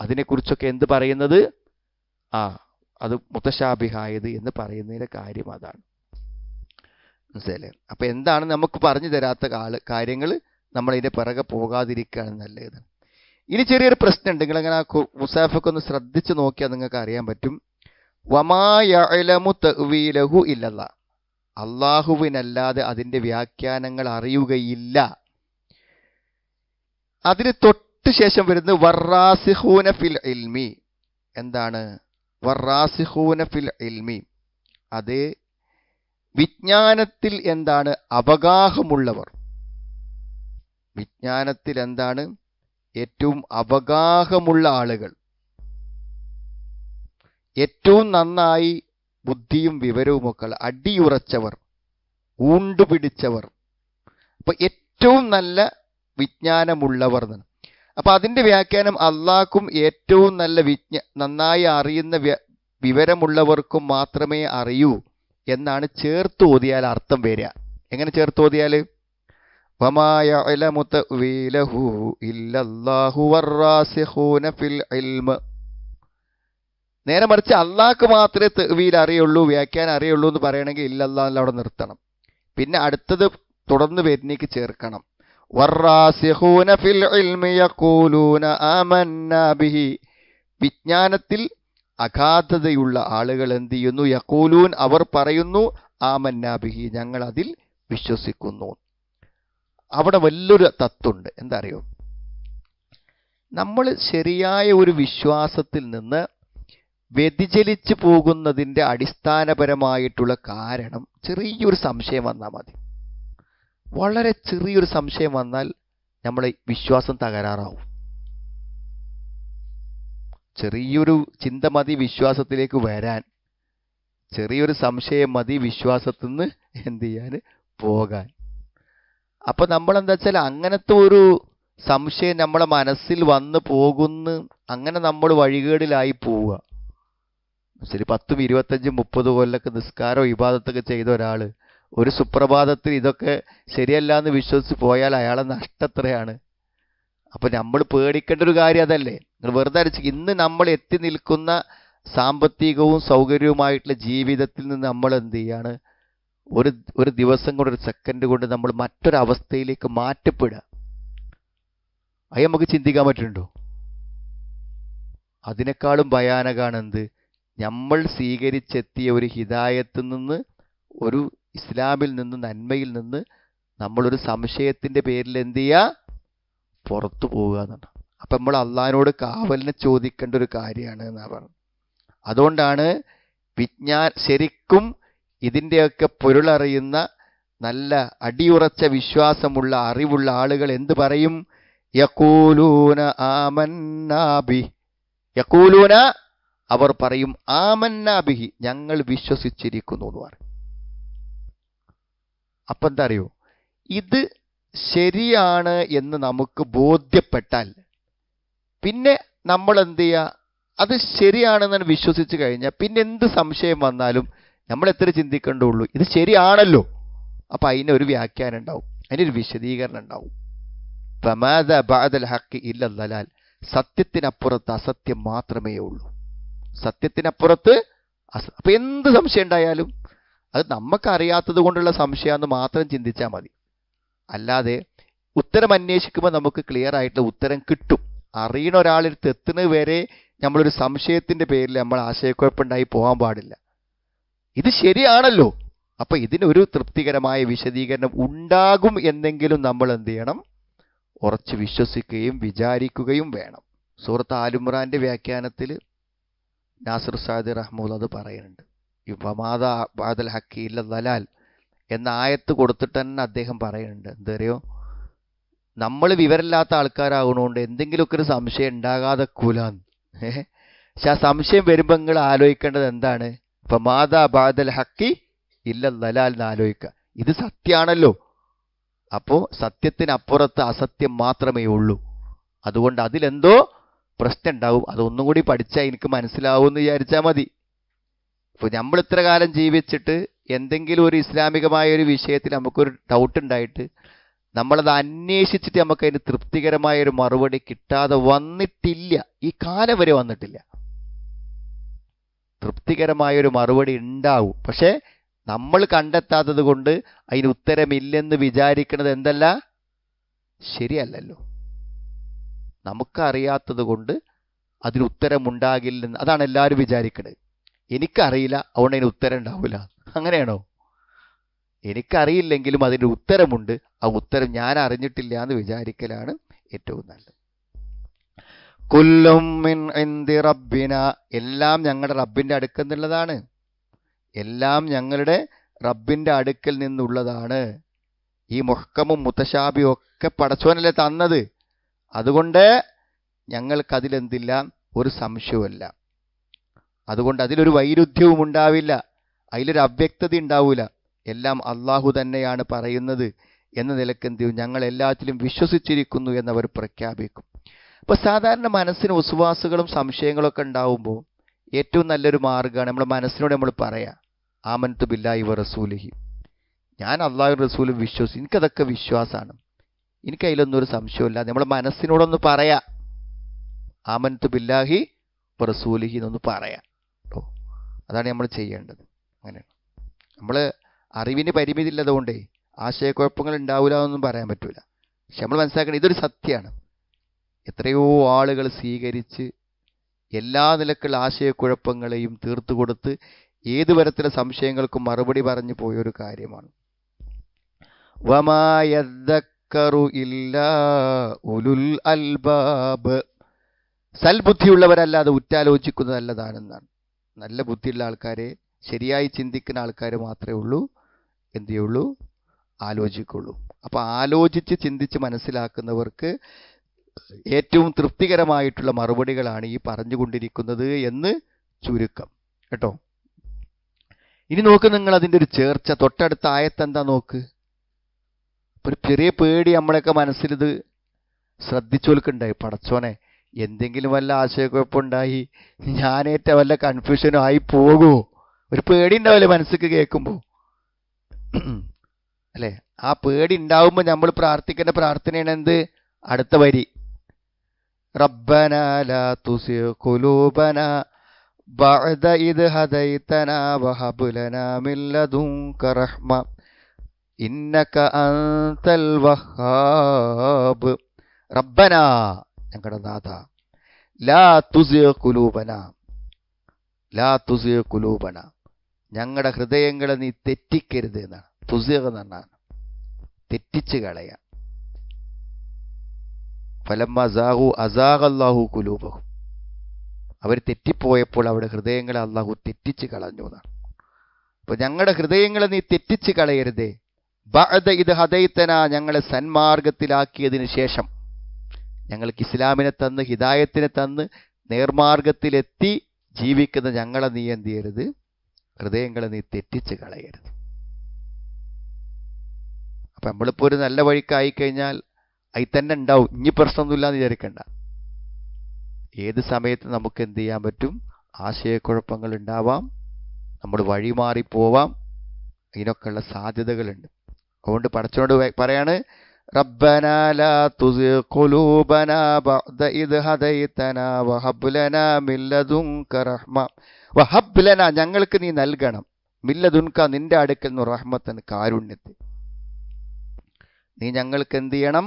അതിനെക്കുറിച്ചൊക്കെ എന്ത് പറയുന്നത്? അത് മുതശാബിഹായത് എന്ന് പറയുന്നതിൻ്റെ കാര്യം അതാണ്. മനസ്സിലല്ലേ? അപ്പൊ എന്താണ് നമുക്ക് പറഞ്ഞു തരാത്ത കാര്യങ്ങൾ നമ്മൾ ഇതിന്റെ പിറകെ പോകാതിരിക്കുകയാണ് നല്ലത്. ഇനി ചെറിയൊരു പ്രശ്നമുണ്ട്. നിങ്ങൾ അങ്ങനെ ആ മുസാഫൊക്കെ ഒന്ന് ശ്രദ്ധിച്ചു നോക്കിയാൽ നിങ്ങൾക്ക് അറിയാൻ പറ്റും. വമാ യഅലമു തഅ്വീലഹു ഇല്ലല്ലാഹ്, അള്ളാഹുവിനല്ലാതെ അതിന്റെ വ്യാഖ്യാനങ്ങൾ അറിയുകയില്ല. അതിന് തൊട്ട് ശേഷം വരുന്നത് വറാസിഖൂന ഫിൽ ഇൽമി. എന്താണ് വറാസിഖൂന ഫിൽ ഇൽമി? അത് വിജ്ഞാനത്തിൽ എന്താണ്? അവഗാഹമുള്ളവർ. വിജ്ഞാനത്തിൽ എന്താണ്? ഏറ്റവും അവഗാഹമുള്ള ആളുകൾ, ഏറ്റവും നന്നായി ബുദ്ധിയും വിവരവുമൊക്കെ അടിയുറച്ചവർ, ഊണ്ടുപിടിച്ചവർ. അപ്പൊ ഏറ്റവും നല്ല വിജ്ഞാനമുള്ളവർ എന്നാണ്. അപ്പൊ അതിന്റെ വ്യാഖ്യാനം അള്ളാഹ്ക്കും ഏറ്റവും നല്ല നന്നായി അറിയുന്ന വിവരമുള്ളവർക്കും മാത്രമേ അറിയൂ എന്നാണ് ചേർത്ത് ഓതിയാൽ അർത്ഥം വരിക. എങ്ങനെ ചേർത്ത് ഓതിയാൽ? വമാ യഅലമു തഅ്വീലഹു ഇല്ലല്ലാഹു വറാസിഖൂന ഫിൽ ഇൽമ്. നേരെ മറിച്ച് അള്ളാഹ്ക്ക് മാത്രമേ തഅ്വീൽ അറിയുള്ളൂ, വ്യാഖ്യാനം അറിയുള്ളൂ എന്ന് പറയണമെങ്കിൽ ഇല്ലല്ലാഹ് അവിടെ നിർത്തണം. പിന്നെ അടുത്തത് തുടർന്ന് വരുന്നേക്ക് ചേർക്കണം. വറാസിഖൂന ഫിൽ ഇൽമി യഖൂലൂന ആമന്നാ ബിഹി. വിജ്ഞാനത്തിൽ അഗാധതയുള്ള ആളുകൾ എന്ത് ചെയ്യുന്നു? യഖൂലൂൻ, അവർ പറയുന്നു, ആമന്നാ ബിഹി, ഞങ്ങൾ അതിൽ വിശ്വസിക്കുന്നു. അവിടെ വലിയൊരു തത്വമുണ്ട്. എന്താ അറിയോ? നമ്മൾ ശരിയായ ഒരു വിശ്വാസത്തിൽ നിന്ന് വ്യതിചലിച്ചു പോകുന്നതിൻ്റെ അടിസ്ഥാനപരമായിട്ടുള്ള കാരണം ചെറിയൊരു സംശയം വന്നാൽ മതി. വളരെ ചെറിയൊരു സംശയം വന്നാൽ നമ്മളെ വിശ്വാസം തകരാറാവും. ചെറിയൊരു ചിന്ത മതി വിശ്വാസത്തിലേക്ക് വരാൻ, ചെറിയൊരു സംശയം മതി വിശ്വാസത്തിൽ നിന്ന് എന്ത് ചെയ്യാൻ? പോകാൻ. അപ്പൊ നമ്മളെന്താ വെച്ചാൽ അങ്ങനത്തെ ഒരു സംശയം നമ്മളെ മനസ്സിൽ വന്ന് പോകുന്നു, അങ്ങനെ നമ്മൾ വഴികേടിലായി പോവുക. ശരി, 10, 25, 30 കൊല്ലൊക്കെ നിസ്കാരം ഇബാദത്തൊക്കെ ചെയ്ത ഒരാള് ഒരു സുപ്രഭാതത്തിൽ ഇതൊക്കെ ശരിയല്ല എന്ന് വിശ്വസിച്ച് പോയാൽ അയാളെ നഷ്ടത്രയാണ്. അപ്പൊ നമ്മൾ പേടിക്കേണ്ട ഒരു കാര്യം അതല്ലേ? വെറുതെ അടിച്ച് ഇന്ന് നമ്മൾ എത്തി നിൽക്കുന്ന സാമ്പത്തികവും സൗകര്യവുമായിട്ടുള്ള ജീവിതത്തിൽ നിന്ന് നമ്മൾ എന്ത് ചെയ്യാണ്? ഒരു ദിവസം കൊണ്ട്, ഒരു സെക്കൻഡ് കൊണ്ട് നമ്മൾ മറ്റൊരവസ്ഥയിലേക്ക് മാറ്റപ്പെടുക. അത് നമുക്ക് ചിന്തിക്കാൻ പറ്റുന്നുണ്ടോ? അതിനേക്കാളും ഭയാനകമാണ് എന്ത്? നമ്മൾ സ്വീകരിച്ചെത്തിയ ഒരു ഹിദായത്തിൽ നിന്ന്, ഒരു ഇസ്ലാമിൽ നിന്ന്, നന്മയിൽ നിന്ന് നമ്മളൊരു സംശയത്തിന്റെ പേരിൽ എന്ത് ചെയ്യുക? പുറത്തു പോവുക എന്നാണ്. അപ്പം നമ്മൾ അള്ളാഹിനോട് കാവലിനെ ചോദിക്കേണ്ട ഒരു കാര്യമാണ് എന്നാണ് പറഞ്ഞത്. അതുകൊണ്ടാണ് ശരിക്കും ഇതിൻ്റെയൊക്കെ പൊരുളറിയുന്ന നല്ല അടിയുറച്ച വിശ്വാസമുള്ള അറിവുള്ള ആളുകൾ എന്ത് പറയും? യഖൂലൂന ആമന്നാ ബിഹി. യഖൂലൂന, അവർ പറയും, ആമന്നാ ബിഹി, ഞങ്ങൾ വിശ്വസിച്ചിരിക്കുന്നു എന്ന് പറയും. അപ്പം എന്താ അറിയോ? ഇത് ശരിയാണ് എന്ന് നമുക്ക് ബോധ്യപ്പെട്ടാൽ പിന്നെ നമ്മൾ എന്ത് ചെയ്യുക? അത് ശരിയാണെന്ന് വിശ്വസിച്ച് കഴിഞ്ഞാൽ പിന്നെ എന്ത് സംശയം വന്നാലും നമ്മൾ എത്ര ചിന്തിക്കേണ്ടുള്ളൂ? ഇത് ശരിയാണല്ലോ. അപ്പം അതിനൊരു വ്യാഖ്യാനം ഉണ്ടാവും, അതിനൊരു വിശദീകരണം ഉണ്ടാവും. ഫമാദ ബഅദൽ ഹഖ് ഇല്ല ദലാൽ. സത്യത്തിനപ്പുറത്ത് അസത്യം മാത്രമേ ഉള്ളൂ. സത്യത്തിനപ്പുറത്ത് അപ്പൊ എന്ത് സംശയം ഉണ്ടായാലും അത് നമുക്കറിയാത്തത് കൊണ്ടുള്ള സംശയമെന്ന് മാത്രം ചിന്തിച്ചാൽ മതി. അല്ലാതെ ഉത്തരം അന്വേഷിക്കുമ്പോൾ നമുക്ക് ക്ലിയർ ആയിട്ടുള്ള ഉത്തരം കിട്ടും. അറിയണ ഒരാളെടുത്ത് എത്തുന്നത് വരെ നമ്മളൊരു സംശയത്തിന്റെ പേരിൽ നമ്മൾ ആശയക്കുഴപ്പമുണ്ടായി പോകാൻ പാടില്ല. ഇത് ശരിയാണല്ലോ, അപ്പൊ ഇതിനൊരു തൃപ്തികരമായ വിശദീകരണം ഉണ്ടാകും എന്നെങ്കിലും നമ്മൾ എന്ത് ചെയ്യണം? ഉറച്ച് വിശ്വസിക്കുകയും വിചാരിക്കുകയും വേണം. സൂറത്ത് ആലുംറാന്റെ വ്യാഖ്യാനത്തിൽ നാസിർ സാദി റഹ്മുല്ല അത് പറയുന്നുണ്ട്. ഫമാദ ബഅദൽ ഹഖ് ഇല്ല ദലാൽ എന്ന ആയത്ത് കൊടുത്തിട്ട് തന്നെ അദ്ദേഹം പറയുന്നുണ്ട്. എന്തറിയോ, നമ്മൾ വിവരമില്ലാത്ത ആൾക്കാരാകണോണ്ട് എന്തെങ്കിലുമൊക്കെ ഒരു സംശയം ഉണ്ടാകാതെ കൂലാന്ന്. പക്ഷെ ആ സംശയം വരുമ്പോൾ നിങ്ങൾ ആലോചിക്കേണ്ടത് എന്താണ്? ഇപ്പൊ മാതാ ബാദൽ ഹക്കി ഇല്ല ദലാൽ എന്ന് ആലോചിക്കുക. ഇത് സത്യമാണല്ലോ. അപ്പോ സത്യത്തിനപ്പുറത്ത് അസത്യം മാത്രമേ ഉള്ളൂ. അതുകൊണ്ട് അതിലെന്തോ പ്രശ്നം ഉണ്ടാവും. അതൊന്നും കൂടി പഠിച്ചാൽ എനിക്ക് മനസ്സിലാവും എന്ന് വിചാരിച്ചാൽ മതി. ഇപ്പോൾ നമ്മൾ ഇത്ര കാലം ജീവിച്ചിട്ട് എന്തെങ്കിലും ഒരു ഇസ്ലാമികമായ ഒരു വിഷയത്തിൽ നമുക്കൊരു ഡൗട്ട് ഉണ്ടായിട്ട് നമ്മളത് അന്വേഷിച്ചിട്ട് നമുക്ക് അതിന് തൃപ്തികരമായ ഒരു മറുപടി കിട്ടാതെ വന്നിട്ടില്ല. ഈ കാലം വരെ വന്നിട്ടില്ല. തൃപ്തികരമായൊരു മറുപടി ഉണ്ടാവും. പക്ഷെ നമ്മൾ കണ്ടെത്താത്തത് കൊണ്ട് അതിന് ഉത്തരമില്ലെന്ന് വിചാരിക്കുന്നത് എന്തല്ല, ശരിയല്ലല്ലോ. നമുക്കറിയാത്തത് കൊണ്ട് അതിന് ഉത്തരമുണ്ടാകില്ലെന്ന് അതാണ് എല്ലാവരും വിചാരിക്കുന്നത്. എനിക്കറിയില്ല അതുകൊണ്ട് അതിന് ഉത്തരം ഉണ്ടാവില്ല. അങ്ങനെയാണോ? എനിക്കറിയില്ലെങ്കിലും അതിന് ഉത്തരമുണ്ട്, ആ ഉത്തരം ഞാൻ അറിഞ്ഞിട്ടില്ല എന്ന് വിചാരിക്കലാണ് ഏറ്റവും നല്ലത്. കുല്ലും മിൻ ഇൻദി റബ്ബിന, എല്ലാം ഞങ്ങളുടെ റബ്ബിന്റെ അടുക്കൽ നിന്നുള്ളതാണ്. എല്ലാം ഞങ്ങളുടെ റബ്ബിന്റെ അടുക്കൽ നിന്നുള്ളതാണ്. ഈ മുഹ്കമും മുത്തശാബിയും ഒക്കെ പടച്ചോനല്ലേ തന്നത്. അതുകൊണ്ട് ഞങ്ങൾക്കതിലെന്തില്ല, ഒരു സംശയവുമല്ല. അതുകൊണ്ട് അതിലൊരു വൈരുദ്ധ്യവും ഉണ്ടാവില്ല, അതിലൊരു അവ്യക്തത ഉണ്ടാവില്ല. എല്ലാം അള്ളാഹു തന്നെയാണ് പറയുന്നത് എന്ന നിലക്ക് എന്ത് ചെയ്യും, ഞങ്ങൾ എല്ലാത്തിലും വിശ്വസിച്ചിരിക്കുന്നു എന്നവർ പ്രഖ്യാപിക്കും. അപ്പോൾ സാധാരണ മനസ്സിന് ഉസ്വാസുകളും സംശയങ്ങളൊക്കെ ഉണ്ടാവുമ്പോൾ ഏറ്റവും നല്ലൊരു മാർഗ്ഗമാണ് നമ്മുടെ മനസ്സിനോട് നമ്മൾ പറയാം, ആമൻതു ബില്ലാഹി വ റസൂലിഹി, ഞാൻ അള്ളാഹു റസൂലും വിശ്വസിച്ചു, എനിക്കതൊക്കെ വിശ്വാസമാണ്, എനിക്കതിലൊന്നും ഒരു സംശയമില്ല. നമ്മുടെ മനസ്സിനോടൊന്ന് പറയാം, ആമൻതു ബില്ലാഹി വ റസൂലിഹി എന്നൊന്ന് പറയാം കേട്ടോ. അതാണ് നമ്മൾ ചെയ്യേണ്ടത്. അങ്ങനെയാണ്. നമ്മൾ അറിവിന് പരിമിതി ഇല്ലതുകൊണ്ടേ ആശയക്കുഴപ്പങ്ങൾ ഉണ്ടാവില്ല എന്നൊന്നും പറയാൻ പറ്റൂല. പക്ഷെ നമ്മൾ മനസ്സിലാക്കണം, ഇതൊരു സത്യമാണ്. എത്രയോ ആളുകൾ സ്വീകരിച്ച് എല്ലാ നിലക്കുള്ള ആശയക്കുഴപ്പങ്ങളെയും തീർത്തു കൊടുത്ത് ഏതു തരത്തിലെ സംശയങ്ങൾക്കും മറുപടി പറഞ്ഞു പോയൊരു കാര്യമാണ്. വമാ യദ്ദക്കറു ഇല്ലാ ഉലുൽ അൽബാബ്, സൽബുദ്ധിയുള്ളവരല്ലാതെ ഉറ്റാലോചിക്കുന്നതല്ലതാണെന്നാണ്. നല്ല ബുദ്ധിയുള്ള ആൾക്കാരെ, ശരിയായി ചിന്തിക്കുന്ന ആൾക്കാർ മാത്രമേ ഉള്ളൂ എന്ത് ചെയ്യുള്ളൂ, ആലോചിക്കുള്ളൂ. അപ്പൊ ആലോചിച്ച് ചിന്തിച്ച് മനസ്സിലാക്കുന്നവർക്ക് ഏറ്റവും തൃപ്തികരമായിട്ടുള്ള മറുപടികളാണ് ഈ പറഞ്ഞുകൊണ്ടിരിക്കുന്നത് എന്ന് ചുരുക്കം കേട്ടോ. ഇനി നോക്ക് നിങ്ങൾ അതിൻ്റെ ഒരു ചേർച്ച. തൊട്ടടുത്ത ആയത്തെന്താ നോക്ക്. ഒരു ചെറിയ പേടി നമ്മളൊക്കെ മനസ്സിലിത് ശ്രദ്ധിച്ചോൽക്കുണ്ടായി. പടച്ചോനെ, എന്തെങ്കിലും വല്ല ആശയക്കുഴപ്പമുണ്ടായി ഞാനേറ്റ വല്ല കൺഫ്യൂഷനും ആയി പോകുമോ, ഒരു പേടി ഉണ്ടാവില്ലേ മനസ്സിക്ക് കേൾക്കുമ്പോൾ അല്ലേ? ആ പേടി ഉണ്ടാവുമ്പോൾ നമ്മൾ പ്രാർത്ഥിക്കേണ്ട പ്രാർത്ഥനയാണ് എന്ത്? അടുത്ത വരി, റബ്ബനാ ലാ തുസിഗ് ഖുലൂബനാ ബഅദ ഇദ് ഹദൈതനാ വഹബ് ലനാ മിൻ ലദുൻക റഹ്മ ഇന്നക അൻതൽ വഹ്ഹാബ്. റബ്ബനാ, ഞങ്ങളുടെ നാഥ, ലാ തുസിഗ് ഖുലൂബനാ, ലാ തുസിഗ് ഖുലൂബനാ, ഞങ്ങളുടെ ഹൃദയങ്ങളെ നീ തെറ്റിക്കരുത് എന്നാണ്. തുസിഗ് എന്ന് പറഞ്ഞാൽ തെറ്റിച്ച് കളയാം. ഫലമ്മ സാഹു അസാഖല്ലാഹു ഖുലൂബഹും, അവർ തെറ്റിപ്പോയപ്പോൾ അവരുടെ ഹൃദയങ്ങളെ അള്ളാഹു തെറ്റിച്ച് കളഞ്ഞു എന്നാണ്. അപ്പൊ ഞങ്ങളുടെ ഹൃദയങ്ങളെ നീ തെറ്റിച്ച് കളയരുതേ. ബഅദ ഇദ് ഹദൈതനാ, ഞങ്ങളെ സന്മാർഗത്തിലാക്കിയതിന് ശേഷം, ഞങ്ങൾക്ക് ഇസ്ലാമിനെ തന്ന് ഹിദായത്തിനെ തന്ന് നേർമാർഗത്തിലെത്തി ജീവിക്കുന്ന ഞങ്ങളെ നീ എന്ത് ചെയ്യരുത്, ഹൃദയങ്ങളെ നീ തെറ്റിച്ച് കളയരുത്. അപ്പൊ നമ്മളിപ്പോൾ ഒരു നല്ല വഴിക്കായി കഴിഞ്ഞാൽ അതിൽ തന്നെ ഉണ്ടാവും, ഇനി പ്രശ്നമൊന്നുമില്ല എന്ന് വിചാരിക്കണ്ട. ഏത് സമയത്ത് നമുക്ക് എന്ത് ചെയ്യാൻ പറ്റും, ആശയക്കുഴപ്പങ്ങൾ ഉണ്ടാവാം, നമ്മൾ വഴിമാറിപ്പോവാം, ഇതിനൊക്കെയുള്ള സാധ്യതകളുണ്ട്. അതുകൊണ്ട് പടച്ചോനോട് പറയാണ്, റബ്ബനാ ലാ തുസിഗ് ഖുലൂബനാ ബഅദ ഇദ് ഹദൈതനാ വഹബ് ലനാ മിൻ ലദുൻക റഹ്മ, വഹബ് ലനാ, ഞങ്ങൾക്ക് നീ നൽകണം, മിൻ ലദുൻക, നിന്റെ അടുക്കൽ നിന്ന്, റഹ്മത്തൻ, കാരുണ്യത്തെ നീ ഞങ്ങൾക്ക് എന്ത് ചെയ്യണം,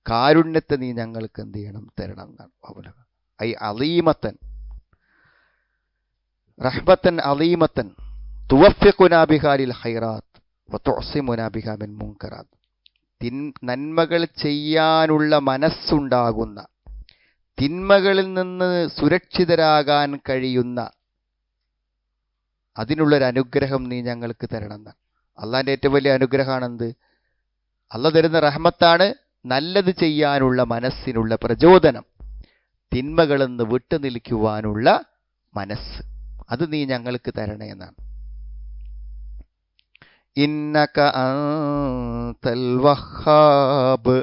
കാരുണ്യത്തെ നീ ഞങ്ങൾക്ക് എന്ത് ചെയ്യണം, തരണം എന്നാണ്. ഐ അളീമത്തൻ, റഹ്മത്തൻ അളീമത്തൻ തുവഫിഖുനാ ബിഹാ ലിൽ ഖൈറാത്ത് വതുഅസിമുനാ ബിഹാ മിൻ മുൻകറാത്ത്, നന്മകൾ ചെയ്യാനുള്ള മനസ്സുണ്ടാകുന്ന, തിന്മകളിൽ നിന്ന് സുരക്ഷിതരാകാൻ കഴിയുന്ന അതിനുള്ളൊരു അനുഗ്രഹം നീ ഞങ്ങൾക്ക് തരണം എന്നാണ്. അള്ളാഹിൻ്റെ ഏറ്റവും വലിയ അനുഗ്രഹമാണെന്ത്? അള്ളാഹ് തരുന്ന റഹ്മത്താണ് നല്ലത് ചെയ്യാനുള്ള മനസ്സിനുള്ള പ്രചോദനം, തിന്മകളിൽ നിന്ന് വിട്ടു നിൽക്കുവാനുള്ള മനസ്സ്. അത് നീ ഞങ്ങൾക്ക് തരണേ എന്നാണ്. ഇന്നക അൻതൽ വഹാബ്,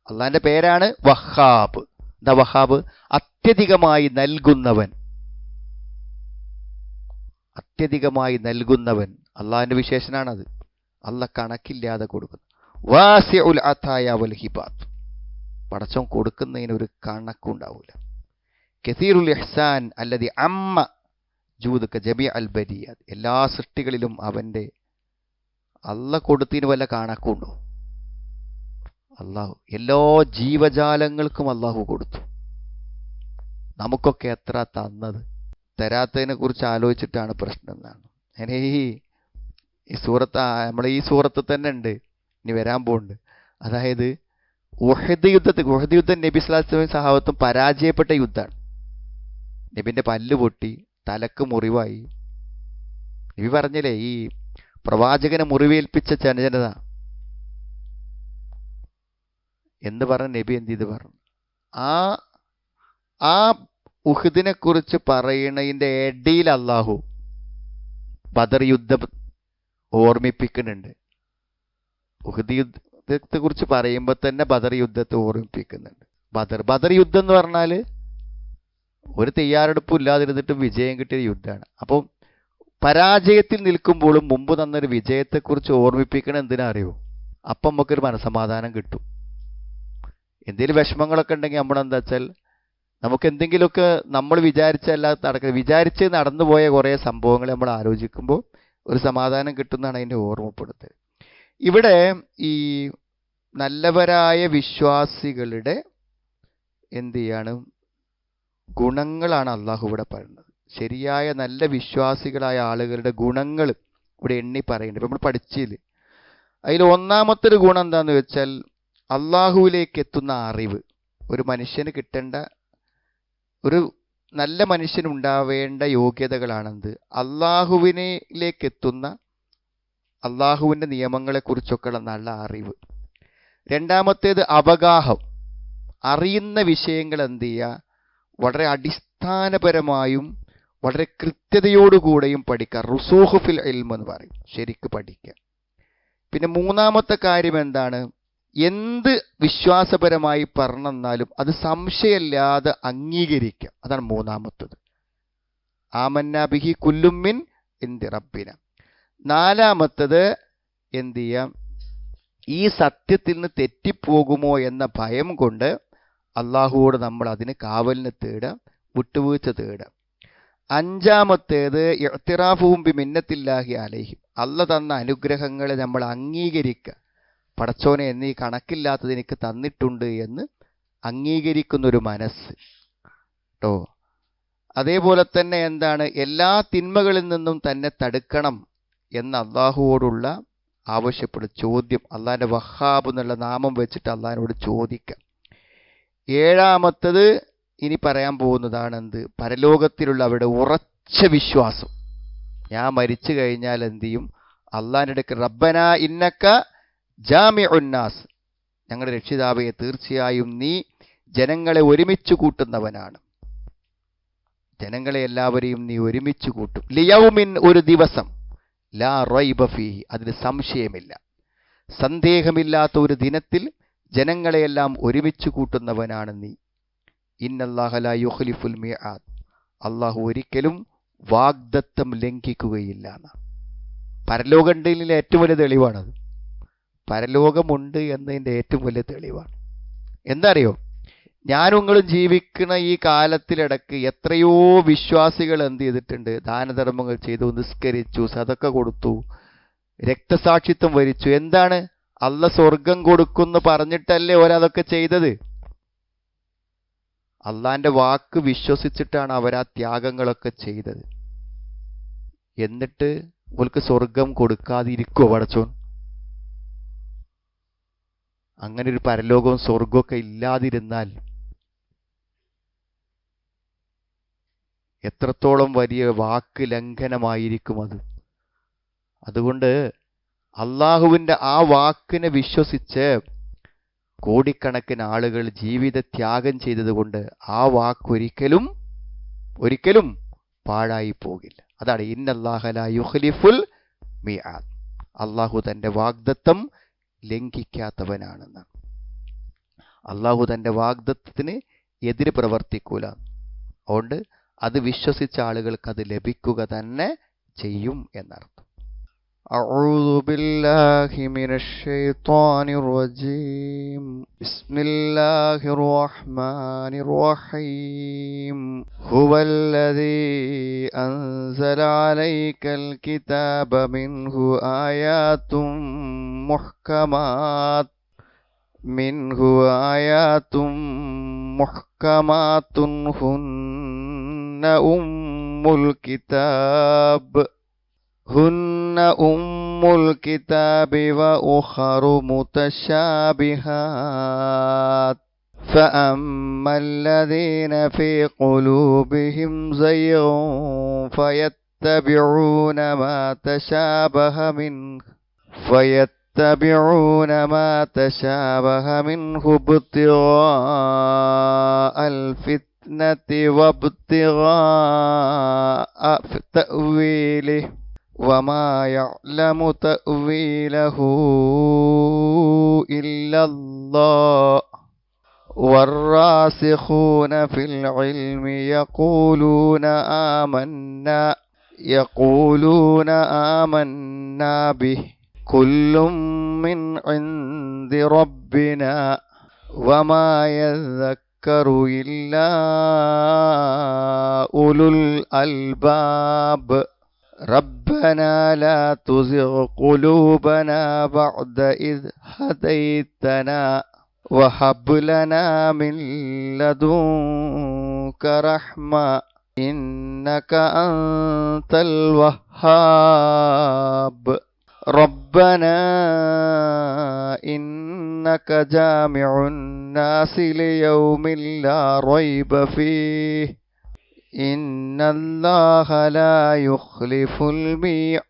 അള്ളാഹിന്റെ പേരാണ് വഹാബ്. എന്താ വഹാബ്? അത്യധികമായി നൽകുന്നവൻ. അത്യധികമായി നൽകുന്നവൻ അള്ളാഹിന്റെ വിശേഷനാണത്. അള്ളാഹ് കണക്കില്ലാതെ കൊടുക്കുന്നു. വാസിഉൽ അതായ വൽ ഹിബാത്ത്, പടച്ചോൻ കൊടുക്കുന്നതിന് ഒരു കണക്കുണ്ടാവില്ല. കസീറുൽ ഇഹ്സാൻ അല്ലദി അമ്മ ജൂദക ജമീഅ അൽ ബരിയാത്ത്, എല്ലാ സൃഷ്ടികളിലും അവന്റെ അള്ളാഹ് കൊടുത്തതിന് വല്ല കണക്കുണ്ടോ? അള്ളാഹു എല്ലാ ജീവജാലങ്ങൾക്കും അള്ളാഹു കൊടുത്തു. നമുക്കൊക്കെ എത്ര തന്നത്? തരാത്തതിനെ കുറിച്ച് ആലോചിച്ചിട്ടാണ് പ്രശ്നം എന്നാണ്. അങ്ങനെ ഈ സൂറത്ത്, നമ്മളെ ഈ സൂറത്ത് തന്നെ ഉണ്ട്, ഇനി വരാൻ പോകുന്നുണ്ട്. അതായത് ഉഹദ് യുദ്ധം നബി സ്വല്ലല്ലാഹു അലൈഹി വസല്ലം സഹാബത്തും പരാജയപ്പെട്ട യുദ്ധമാണ്. നബിന്റെ പല്ല് പൊട്ടി, തലക്ക് മുറിവായി. നബി പറഞ്ഞില്ലേ, ഈ പ്രവാചകനെ മുറിവേൽപ്പിച്ച ജനത എന്ന് പറഞ്ഞ നബി എന്ത് ചെയ്ത് പറഞ്ഞു? ആ ഉഹദിനെ കുറിച്ച് പറയുന്നതിന്റെ ഇടയിൽ അള്ളാഹു ബദർ യുദ്ധം ഓർമ്മിപ്പിക്കുന്നുണ്ട്. ഉഹദ് യുദ്ധത്തെ കുറിച്ച് പറയുമ്പോൾ തന്നെ ബദർ യുദ്ധത്തെ ഓർമ്മിപ്പിക്കുന്നുണ്ട്. ബദർ യുദ്ധം എന്ന് പറഞ്ഞാൽ ഒരു തയ്യാറെടുപ്പും ഇല്ലാതിരുന്നിട്ടും വിജയം കിട്ടിയ യുദ്ധമാണ്. അപ്പം പരാജയത്തിൽ നിൽക്കുമ്പോഴും മുമ്പ് തന്നൊരു വിജയത്തെക്കുറിച്ച് ഓർമ്മിപ്പിക്കണം. എന്തിനാ അറിയോ? അപ്പം നമുക്കൊരു മനസമാധാനം കിട്ടും. എന്തെങ്കിലും വിഷമങ്ങളൊക്കെ ഉണ്ടെങ്കിൽ നമ്മളെന്താ വെച്ചാൽ, നമുക്ക് എന്തെങ്കിലുമൊക്കെ നമ്മൾ വിചാരിച്ചല്ലാതെ നടക്കുന്നത്, വിചാരിച്ച് നടന്നുപോയ കുറേ സംഭവങ്ങൾ നമ്മൾ ആലോചിക്കുമ്പോൾ ഒരു സമാധാനം കിട്ടുന്നതാണ് അതിൻ്റെ ഓർമ്മപ്പെടുത്തൽ. ഇവിടെ ഈ നല്ലവരായ വിശ്വാസികളുടെ എന്ത് ചെയ്യാണ് ഗുണങ്ങളാണ് അള്ളാഹു ഇവിടെ പറയുന്നത്. ശരിയായ നല്ല വിശ്വാസികളായ ആളുകളുടെ ഗുണങ്ങൾ ഇവിടെ എണ്ണി പറയുന്നുണ്ട്. ഇപ്പം നമ്മൾ പഠിച്ചില്ല. അതിൽ ഒന്നാമത്തെ ഒരു ഗുണം എന്താണെന്ന് വെച്ചാൽ അള്ളാഹുവിലേക്ക് എത്തുന്ന അറിവ്. ഒരു മനുഷ്യന് കിട്ടേണ്ട, ഒരു നല്ല മനുഷ്യനുണ്ടാവേണ്ട യോഗ്യതകളാണെന്ത്? അള്ളാഹുവിനിലേക്ക് എത്തുന്ന, അള്ളാഹുവിൻ്റെ നിയമങ്ങളെക്കുറിച്ചൊക്കെയുള്ള നല്ല അറിവ്. രണ്ടാമത്തേത് അവഗാഹം. അറിയുന്ന വിഷയങ്ങൾ എന്ത് ചെയ്യുക? വളരെ അടിസ്ഥാനപരമായും വളരെ കൃത്യതയോടുകൂടെയും പഠിക്കുക. റുസൂഖ് ഫിൽ ഇൽം എന്ന് പറയും, ശരിക്ക് പഠിക്കുക. പിന്നെ മൂന്നാമത്തെ കാര്യം എന്താണ്? എന്ത് വിശ്വാസപരമായി പറഞ്ഞെന്നാലും അത് സംശയമില്ലാതെ അംഗീകരിക്കുക. അതാണ് മൂന്നാമത്തത്. ആമന്നാ ബിഹി കുല്ലും മിൻ ഇൻദി റബ്ബിന. നാലാമത്തത് എന്ത് ചെയ്യാം? ഈ സത്യത്തിൽ നിന്ന് തെറ്റിപ്പോകുമോ എന്ന ഭയം കൊണ്ട് അള്ളാഹുവോട് നമ്മൾ അതിന് കാവലിന് തേടുക, വിട്ടുവീഴ്ച തേടുക. അഞ്ചാമത്തേത് ഇഅ്തിറാഫുഹും ബിമിന്നത്തില്ലാഹി അലൈഹിം, അള്ളാഹ് തന്ന അനുഗ്രഹങ്ങളെ നമ്മൾ അംഗീകരിക്കുക. പടച്ചോനെ എന്നീ കണക്കില്ലാത്തത് എനിക്ക് തന്നിട്ടുണ്ട് എന്ന് അംഗീകരിക്കുന്നൊരു മനസ്സ് കേട്ടോ. അതേപോലെ തന്നെ എന്താണ്? എല്ലാ തിന്മകളിൽ നിന്നും തന്നെ തടുക്കണം എന്ന് അള്ളാഹുവോടുള്ള ആവശ്യപ്പെടും. ചോദ്യം, അള്ളാഹിൻ്റെ വഹാബ് എന്നുള്ള നാമം വെച്ചിട്ട് അള്ളാഹിനോട് ചോദിക്കാം. ഏഴാമത്തത് ഇനി പറയാൻ പോകുന്നതാണ് എന്ത്? പരലോകത്തിലുള്ള അവരുടെ ഉറച്ച വിശ്വാസം. ഞാൻ മരിച്ചു കഴിഞ്ഞാൽ എന്ത് ചെയ്യും? അള്ളാഹിൻ്റെ അടുക്കൽ റബ്ബനാ ഇന്നക ജാമിഉന്നാസ്, ഞങ്ങളുടെ രക്ഷിതാവേ തീർച്ചയായും നീ ജനങ്ങളെ ഒരുമിച്ച് കൂട്ടുന്നവനാണ്, ജനങ്ങളെ എല്ലാവരെയും നീ ഒരുമിച്ച് കൂട്ടും. ലിയൗമിൻ, ഒരു ദിവസം, ലാ റൈബ ഫീഹി, അതിന് സംശയമില്ല, സന്ദേഹമില്ലാത്ത ഒരു ദിനത്തിൽ ജനങ്ങളെയെല്ലാം ഒരുമിച്ച് കൂട്ടുന്നവനാണ് നീ. ഇന്നല്ലാഹ ലാ യുഖ്ലിഫുൽ മിആദ്, അള്ളാഹു ഒരിക്കലും വാഗ്ദത്തം ലംഘിക്കുകയില്ല. പരലോകത്തിലെ ഏറ്റവും വലിയ തെളിവാണത്. പരലോകമുണ്ട് എന്നതിൻ്റെ ഏറ്റവും വലിയ തെളിവാണ്. എന്താ അറിയോ? ഞാനും നിങ്ങളും ജീവിക്കുന്ന ഈ കാലത്തിലിടക്ക് എത്രയോ വിശ്വാസികൾ എന്ത് ചെയ്തിട്ടുണ്ട്? ദാനധർമ്മങ്ങൾ ചെയ്തു, നിസ്കരിച്ചു, സദക്ക കൊടുത്തു, രക്തസാക്ഷിത്വം വരിച്ചു. എന്താണ്? അള്ളാഹ് സ്വർഗം കൊടുക്കുമെന്ന് പറഞ്ഞിട്ടല്ലേ ഓരതൊക്കെ ചെയ്തത്? അള്ളാഹിന്റെ വാക്ക് വിശ്വസിച്ചിട്ടാണ് അവരാ ത്യാഗങ്ങളൊക്കെ ചെയ്തത്. എന്നിട്ട് ഓൾക്ക് സ്വർഗം കൊടുക്കാതിരിക്കുമോ പടച്ചോൻ? അങ്ങനെ ഒരു പരലോകവും സ്വർഗമൊക്കെ ഇല്ലാതിരുന്നാൽ എത്രത്തോളം വലിയ വാക്ക് ലംഘനമായിരിക്കും അത്. അതുകൊണ്ട് അള്ളാഹുവിൻ്റെ ആ വാക്കിനെ വിശ്വസിച്ച് കോടിക്കണക്കിന് ആളുകൾ ജീവിതത്യാഗം ചെയ്തതുകൊണ്ട് ആ വാക്കൊരിക്കലും ഒരിക്കലും പാഴായി പോകില്ല. അതാണ് ഇന്നല്ലാഹ ലാ യുഖ്ലിഫുൽ മിആദ്. അള്ളാഹു തൻ്റെ വാഗ്ദത്തം ലംഘിക്കാത്തവനാണെന്നാണ്. അള്ളാഹു തൻ്റെ വാഗ്ദത്തത്തിന് എതിര് പ്രവർത്തിക്കൂല. അതുകൊണ്ട് അത് വിശ്വസിച്ച ആളുകൾക്ക് അത് ലഭിക്കുക തന്നെ ചെയ്യും എന്നർത്ഥം. أعوذ بالله من الشيطان الرجيم. بسم الله الرحمن الرحيم. هو الذي أنزل عليك الكتاب منه آيات محكمات هن أم الكتاب وأخر متشابهات فأما الذين في قلوبهم زيغ فيتبعون ما تشابه منه ابتغاء الفتنة وابتغاء تأويله وما يعلم تأويله إلا الله والراسخون في العلم يقولون آمنا به كل من عند ربنا وما يذكر إلا أولو الألباب ربنا لا تزغ قلوبنا بعد إذ هديتنا وهب لنا من لدنك رحمة إنك أنت الوهاب ربنا إنك جامع الناس ليوم لا ريب فيه إن الله لا يخلف الميعاد.